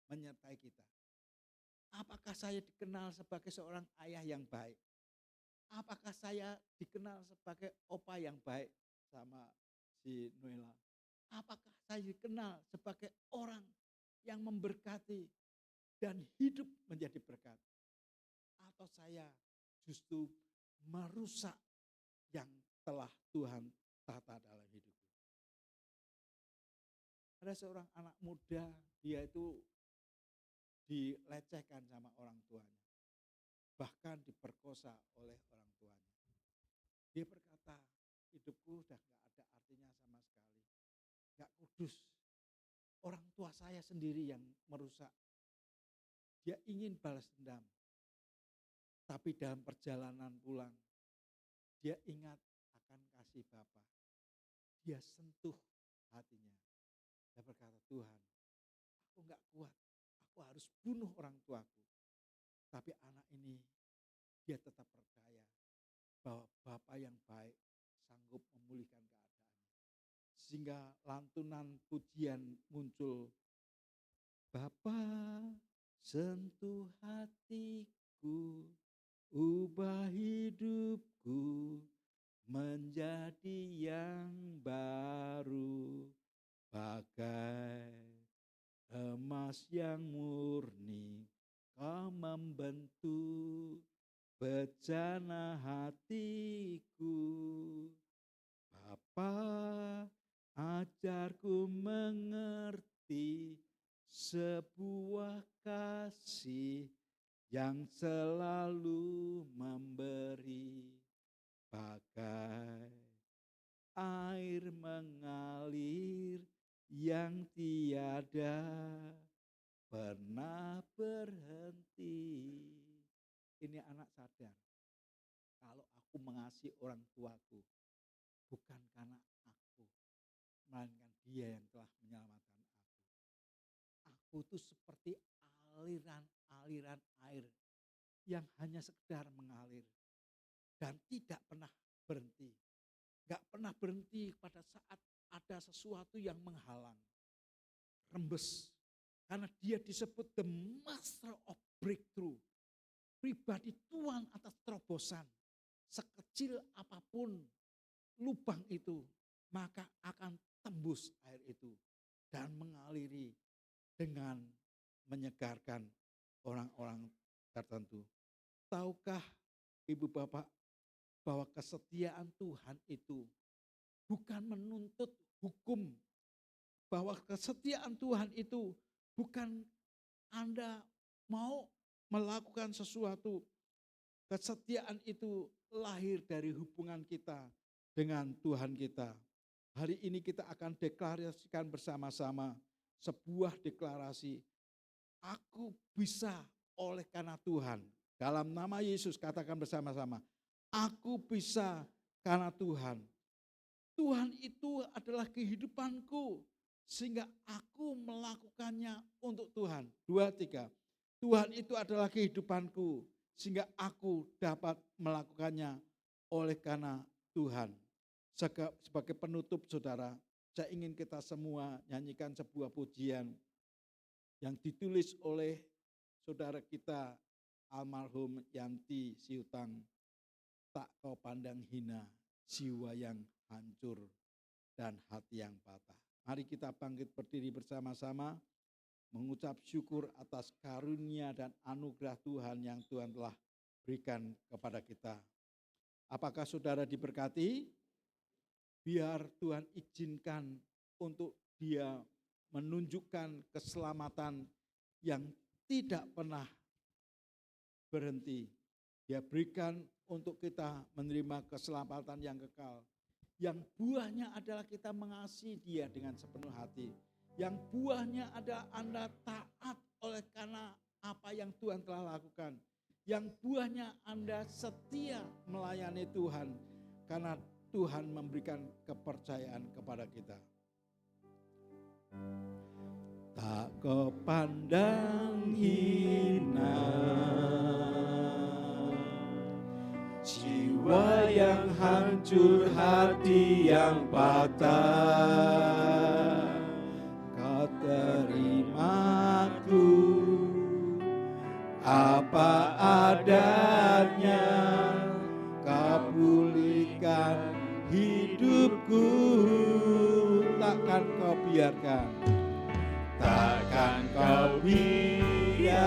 menyertai kita. Apakah saya dikenal sebagai seorang ayah yang baik? Apakah saya dikenal sebagai opa yang baik sama si Noela? Apakah saya dikenal sebagai orang yang memberkati dan hidup menjadi berkat? Atau saya justru merusak yang telah Tuhan tata dalam hidupku? Ada seorang anak muda, dia itu dilecehkan sama orang tuanya. Bahkan diperkosa oleh orang tuanya. Dia berkata, hidupku udah gak ada artinya sama sekali. Gak kudus. Orang tua saya sendiri yang merusak. Dia ingin balas dendam. Tapi dalam perjalanan pulang, dia ingat akan kasih Bapa. Dia sentuh hatinya. Dia berkata, Tuhan, aku enggak kuat. Aku harus bunuh orang tuaku. Tapi anak ini, dia tetap percaya bahwa Bapa yang baik sanggup memulihkan keadaannya. Sehingga lantunan pujian muncul. Bapa, sentuh hatiku, ubah hidupku menjadi yang baru, bagai emas yang murni. Kau membentuk bejana hatiku. Bapa, ajarku mengerti sebuah kasih yang selalu memberi, bagai air mengalir yang tiada pernah berhenti. Ini anak sadar, kalau aku mengasihi orang tuaku, bukan karena aku, melainkan dia yang telah menyelamatkan aku. Aku itu seperti aliran-aliran air yang hanya sekedar mengalir dan tidak pernah berhenti. Gak pernah berhenti pada saat ada sesuatu yang menghalang. Rembes. Karena dia disebut the master of breakthrough. Pribadi Tuhan atas terobosan. Sekecil apapun lubang itu, maka akan tembus air itu dan mengaliri dengan menyegarkan orang-orang tertentu. Tahukah Ibu Bapak bahwa kesetiaan Tuhan itu bukan menuntut hukum, bahwa kesetiaan Tuhan itu bukan Anda mau melakukan sesuatu. Kesetiaan itu lahir dari hubungan kita dengan Tuhan kita. Hari ini kita akan deklarasikan bersama-sama sebuah deklarasi. Aku bisa oleh karena Tuhan. Dalam nama Yesus katakan bersama-sama. Aku bisa karena Tuhan. Tuhan itu adalah kehidupanku. Sehingga aku melakukannya untuk Tuhan. 2, 3. Tuhan itu adalah kehidupanku. Sehingga aku dapat melakukannya oleh karena Tuhan. Sebagai penutup saudara, saya ingin kita semua nyanyikan sebuah pujian yang ditulis oleh saudara kita almarhum Yanti Siutang. Tak kau pandang hina jiwa yang hancur dan hati yang patah. Mari kita bangkit berdiri bersama-sama mengucap syukur atas karunia dan anugerah Tuhan yang Tuhan telah berikan kepada kita. Apakah saudara diberkati? Biar Tuhan izinkan untuk dia menunjukkan keselamatan yang tidak pernah berhenti. Dia berikan untuk kita menerima keselamatan yang kekal. Yang buahnya adalah kita mengasihi dia dengan sepenuh hati. Yang buahnya adalah Anda taat oleh karena apa yang Tuhan telah lakukan. Yang buahnya Anda setia melayani Tuhan karena Tuhan memberikan kepercayaan kepada kita. Tak kau pandang hina jiwa yang hancur, hati yang patah. Kau terimaku apa adanya, kau pulihkan hidupku. Takkan kau biarkan, takkan kau biarkan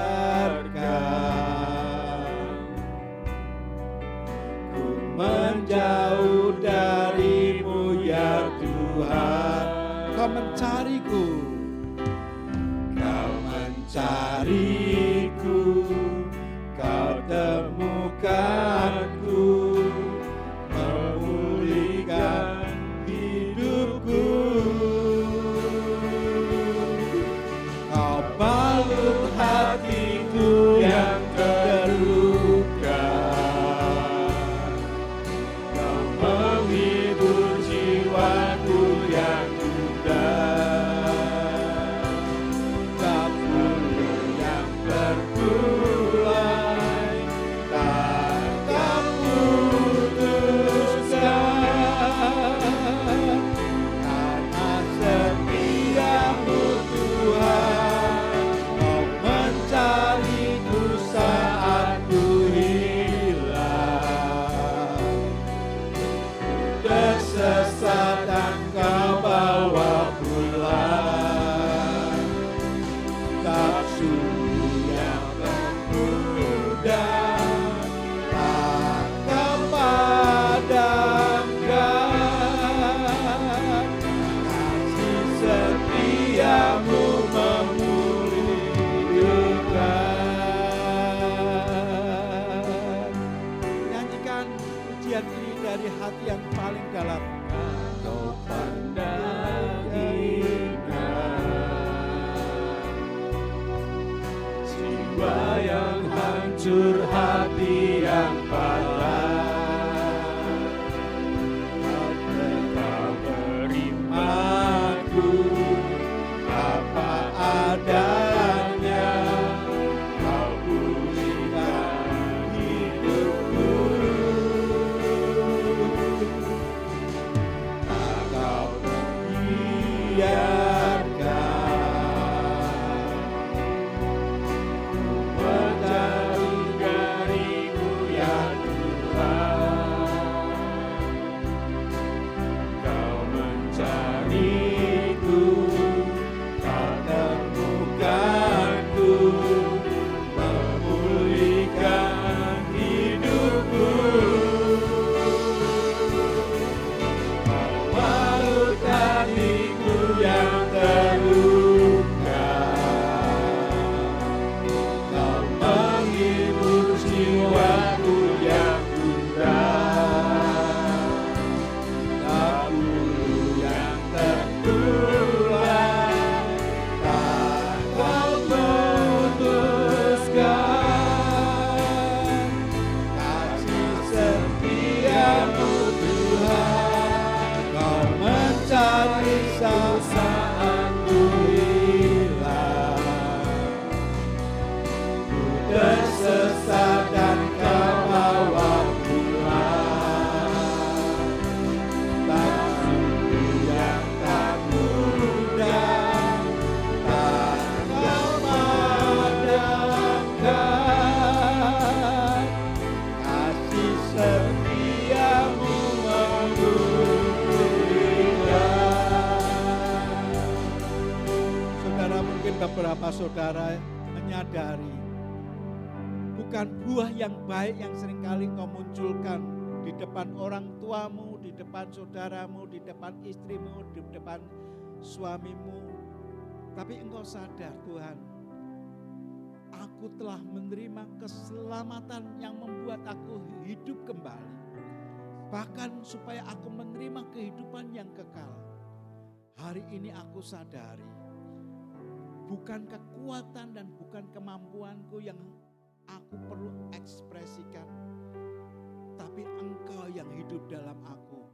ku menjauh darimu ya Tuhan. Kau mencariku, kau mencariku, kau temukanku, memulihkan hidupku. Kau balut hatiku yang terluka, kau hancur hati yang patah, Kau berimanku apa adanya, Kau pulihkan hidupku. Tak Kau beberapa saudara menyadari bukan buah yang baik yang seringkali kau munculkan di depan orang tuamu, di depan saudaramu, di depan istrimu, di depan suamimu. Tapi engkau sadar, Tuhan, aku telah menerima keselamatan yang membuat aku hidup kembali. Bahkan supaya aku menerima kehidupan yang kekal. Hari ini aku sadari, bukan kekuatan dan bukan kemampuanku yang aku perlu ekspresikan, tapi Engkau yang hidup dalam aku,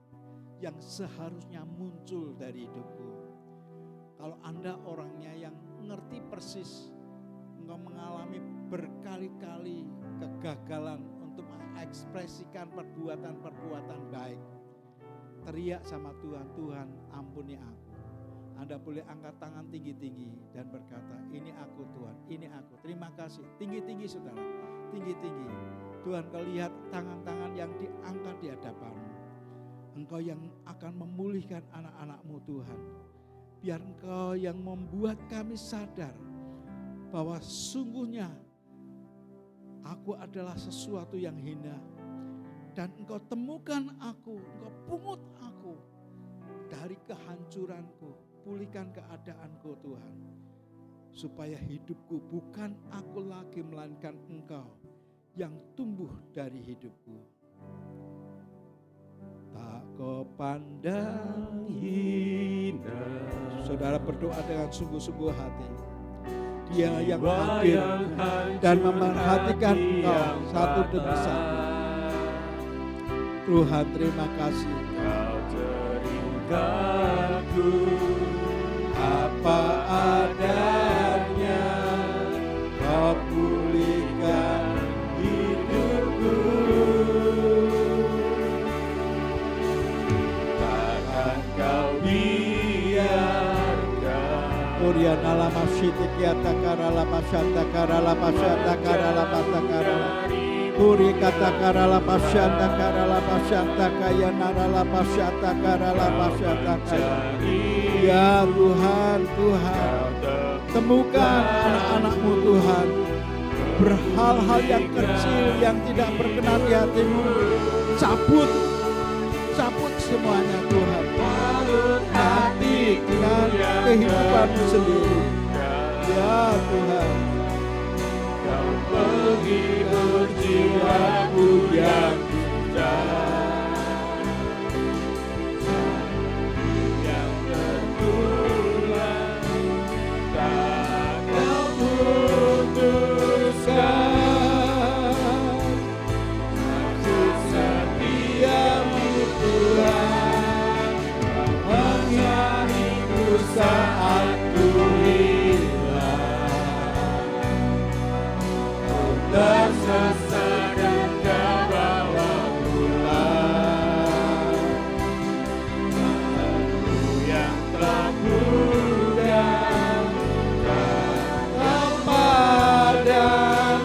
yang seharusnya muncul dari hidupku. Kalau Anda orangnya yang ngerti persis, engkau mengalami berkali-kali kegagalan untuk mengekspresikan perbuatan-perbuatan baik, teriak sama Tuhan, Tuhan ampuni aku. Anda boleh angkat tangan tinggi-tinggi dan berkata, ini aku Tuhan, ini aku. Terima kasih, tinggi-tinggi saudara, tinggi-tinggi. Tuhan, kau lihat tangan-tangan yang diangkat di hadapanmu. Engkau yang akan memulihkan anak-anakmu Tuhan. Biar Engkau yang membuat kami sadar bahwa sungguhnya aku adalah sesuatu yang hina. Dan Engkau temukan aku, Engkau pungut aku dari kehancuranku. Pulihkan keadaanku Tuhan, supaya hidupku bukan aku lagi melainkan Engkau yang tumbuh dari hidupku. Tak kau pandang hina. Saudara berdoa dengan sungguh-sungguh hati. Dia yang hadir dan memerhatikan engkau satu demi satu. Tuhan terima kasih. Kau teringatku apa adanya, Kau pulihkan hidupku. Takkan Kau biarkan. Oriana lama shiti kiata kara lama shanta kara lama shanta kara lama takara. Puri kata kara lama shanta kara lama shanta kaya nara lama shanta kara lama shanta kaya. Ya Tuhan, Tuhan, temukan anak-anakmu Tuhan. Berhal-hal yang kecil yang tidak berkenan di hatimu, cabut semuanya Tuhan. Hati dengan kehidupanmu sendiri. Ya Tuhan, Kau menghibur jiwaku yang gundah. saat ku hilang, ku tersesat dan terbawa pulang. Mataku yang telah pudar tak padamkan,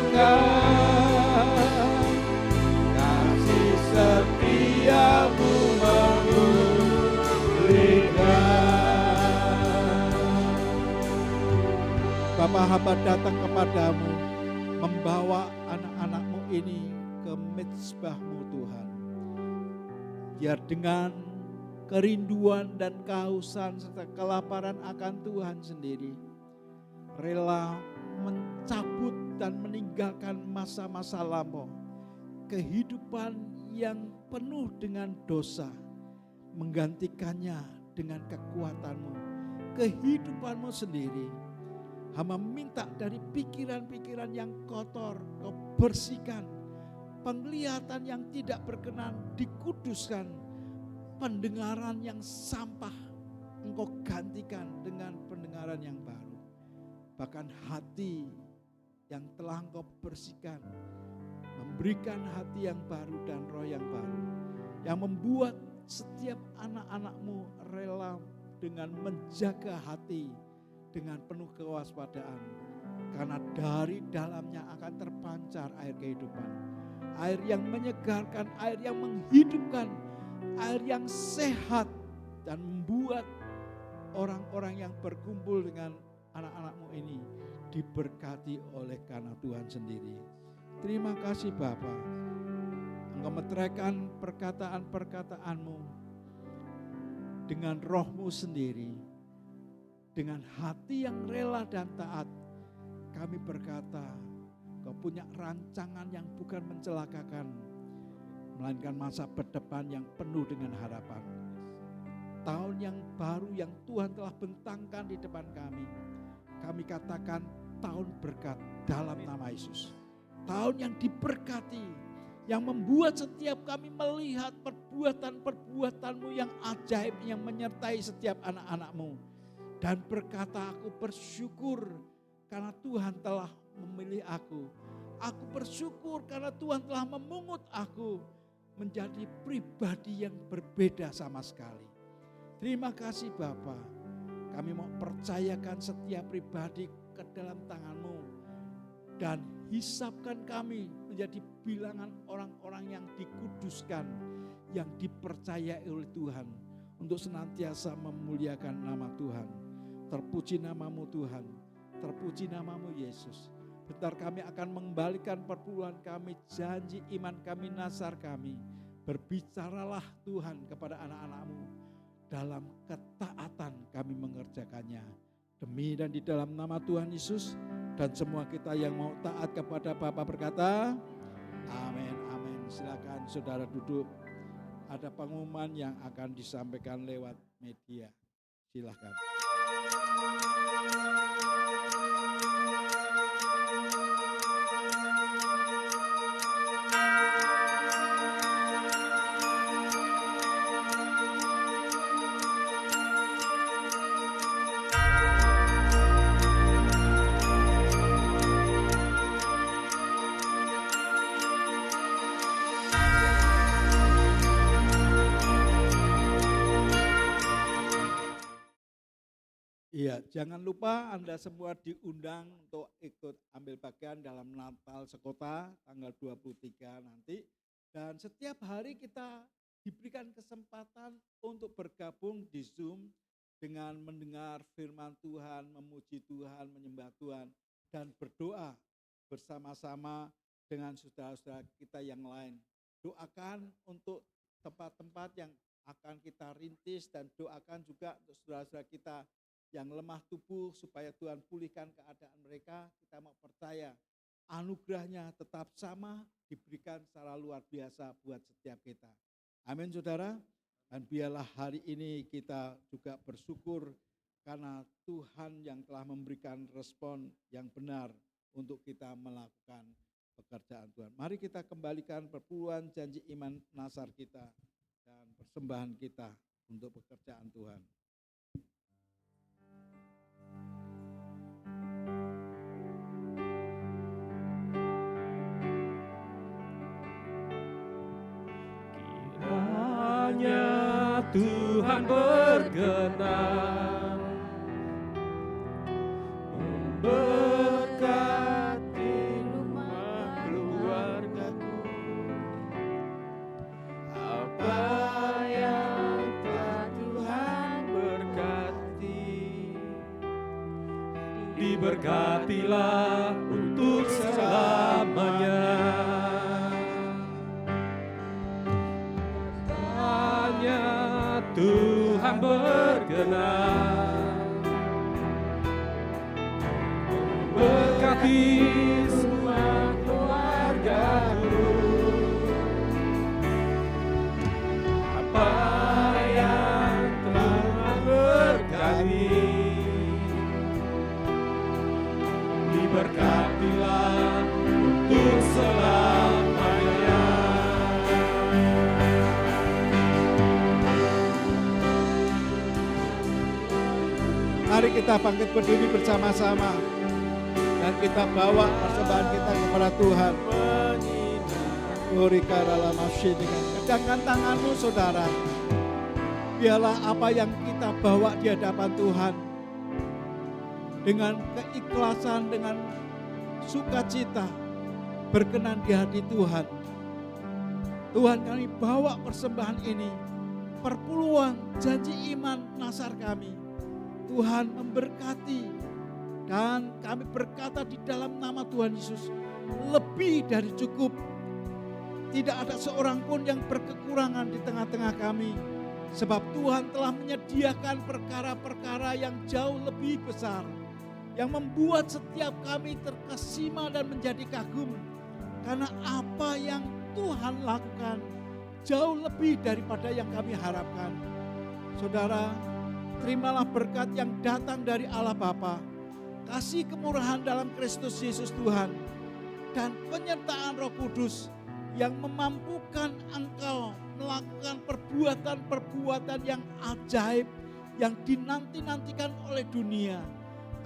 kasih setiamu memulihkan. Bapa, hamba datang kepadamu membawa anak-anakmu ini ke mezbahmu Tuhan. Biar dengan kerinduan dan kehausan serta kelaparan akan Tuhan sendiri, rela mencabut dan meninggalkan masa-masa lampau, kehidupan yang penuh dengan dosa, menggantikannya dengan kekuatanmu, kehidupanmu sendiri. Hamba minta dari pikiran-pikiran yang kotor, Kau bersihkan, penglihatan yang tidak berkenan dikuduskan, pendengaran yang sampah Engkau gantikan dengan pendengaran yang baru. Bahkan hati yang telah Engkau bersihkan, memberikan hati yang baru dan roh yang baru, yang membuat setiap anak-anakmu rela dengan menjaga hati dengan penuh kewaspadaan, karena dari dalamnya akan terpancar air kehidupan, air yang menyegarkan, air yang menghidupkan, air yang sehat, dan membuat orang-orang yang berkumpul dengan anak-anakmu ini diberkati oleh karena Tuhan sendiri. Terima kasih Bapa, Engkau meteraikan perkataan-perkataanmu dengan rohmu sendiri. Dengan hati yang rela dan taat, kami berkata, Kau punya rancangan yang bukan mencelakakan, melainkan masa depan yang penuh dengan harapan. Tahun yang baru yang Tuhan telah bentangkan di depan kami katakan tahun berkat dalam nama Yesus. Tahun yang diberkati, yang membuat setiap kami melihat perbuatan-perbuatan-Mu yang ajaib yang menyertai setiap anak-anak-Mu. Dan berkata, aku bersyukur karena Tuhan telah memilih aku. Aku bersyukur karena Tuhan telah memungut aku menjadi pribadi yang berbeda sama sekali. Terima kasih Bapa. Kami mau percayakan setiap pribadi ke dalam tangan-Mu. Dan hisapkan kami menjadi bilangan orang-orang yang dikuduskan, yang dipercayai oleh Tuhan untuk senantiasa memuliakan nama Tuhan. Terpuji namamu Tuhan, terpuji namamu Yesus. Bentar kami akan mengembalikan perpuluhan kami, janji iman kami, nasar kami. Berbicaralah Tuhan kepada anak-anak-Mu. Dalam ketaatan kami mengerjakannya. Demi dan di dalam nama Tuhan Yesus. Dan semua kita yang mau taat kepada Bapa berkata, amin, amin. Silakan saudara duduk. Ada pengumuman yang akan disampaikan lewat media. Silakan. Iya, jangan lupa Anda semua diundang untuk ikut ambil bagian dalam Natal Sekota tanggal 23 nanti. Dan setiap hari kita diberikan kesempatan untuk bergabung di Zoom dengan mendengar firman Tuhan, memuji Tuhan, menyembah Tuhan, dan berdoa bersama-sama dengan saudara-saudara kita yang lain. Doakan untuk tempat-tempat yang akan kita rintis dan doakan juga untuk saudara-saudara kita yang lemah tubuh supaya Tuhan pulihkan keadaan mereka. Kita mau percaya anugerahnya tetap sama, diberikan secara luar biasa buat setiap kita. Amin saudara. Dan biarlah hari ini kita juga bersyukur karena Tuhan yang telah memberikan respon yang benar untuk kita melakukan pekerjaan Tuhan. Mari kita kembalikan perpuluhan janji iman nasar kita dan persembahan kita untuk pekerjaan Tuhan. berkenan memberkati rumah keluargaku. Apa yang telah Tuhan berkati, diberkatilah untuk selamanya. Hanya Tuhan berkenan memberkati semua keluargaku. Apa yang telah berkati, diberkatilah untuk selamanya. Mari kita bangkit berdiri bersama-sama dan kita bawa persembahan kita kepada Tuhan. Glorika dalam masjid dengan kedangkan tanganmu saudara. Biarlah apa yang kita bawa di hadapan Tuhan dengan keikhlasan, dengan sukacita berkenan di hati Tuhan. Tuhan, kami bawa persembahan ini, perpuluhan janji iman nasar kami. Tuhan memberkati dan kami berkata di dalam nama Tuhan Yesus, lebih dari cukup. Tidak ada seorang pun yang berkekurangan di tengah-tengah kami. Sebab Tuhan telah menyediakan perkara-perkara yang jauh lebih besar, yang membuat setiap kami terkesima dan menjadi kagum. Karena apa yang Tuhan lakukan jauh lebih daripada yang kami harapkan. Saudara, terimalah berkat yang datang dari Allah Bapa, kasih kemurahan dalam Kristus Yesus Tuhan, dan penyertaan Roh Kudus yang memampukan engkau melakukan perbuatan-perbuatan yang ajaib yang dinanti-nantikan oleh dunia.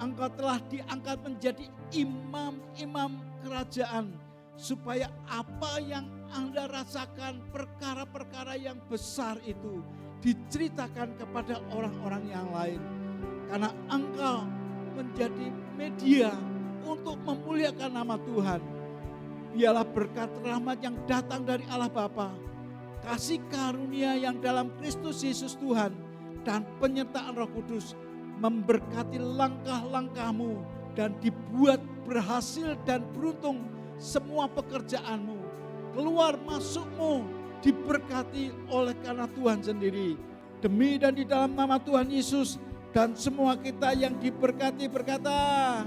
Engkau telah diangkat menjadi imam-imam kerajaan, supaya apa yang Anda rasakan, perkara-perkara yang besar itu diceritakan kepada orang-orang yang lain. Karena engkau menjadi media untuk memuliakan nama Tuhan. Biarlah berkat rahmat yang datang dari Allah Bapa, kasih karunia yang dalam Kristus Yesus Tuhan, dan penyertaan Roh Kudus memberkati langkah-langkahmu dan dibuat berhasil dan beruntung semua pekerjaanmu. Keluar masukmu diberkati oleh karena Tuhan sendiri. Demi dan di dalam nama Tuhan Yesus, dan semua kita yang diberkati berkata,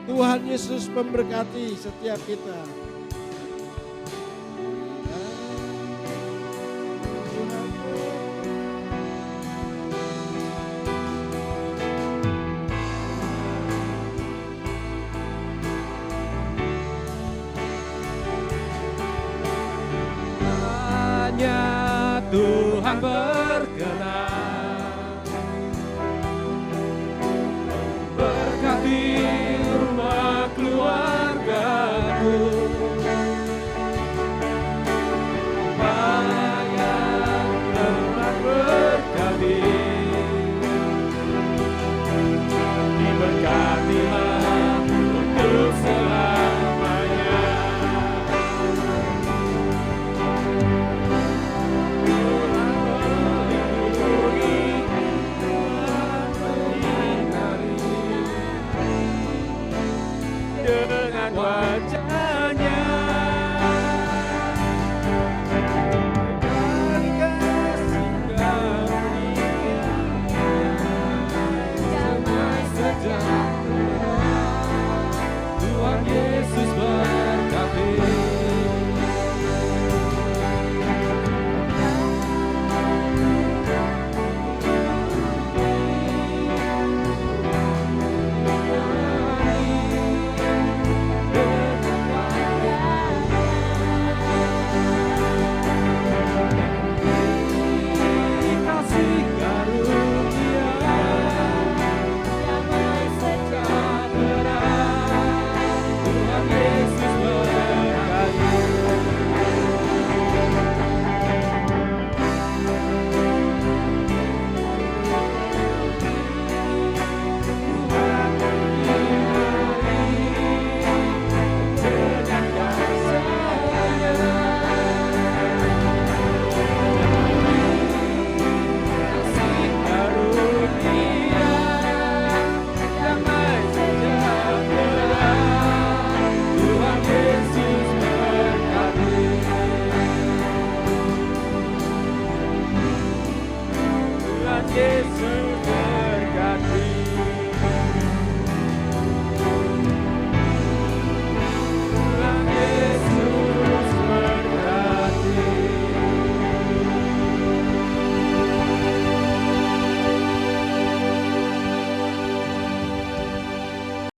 Tuhan Yesus memberkati setiap kita. Hanya Tuhan berkenan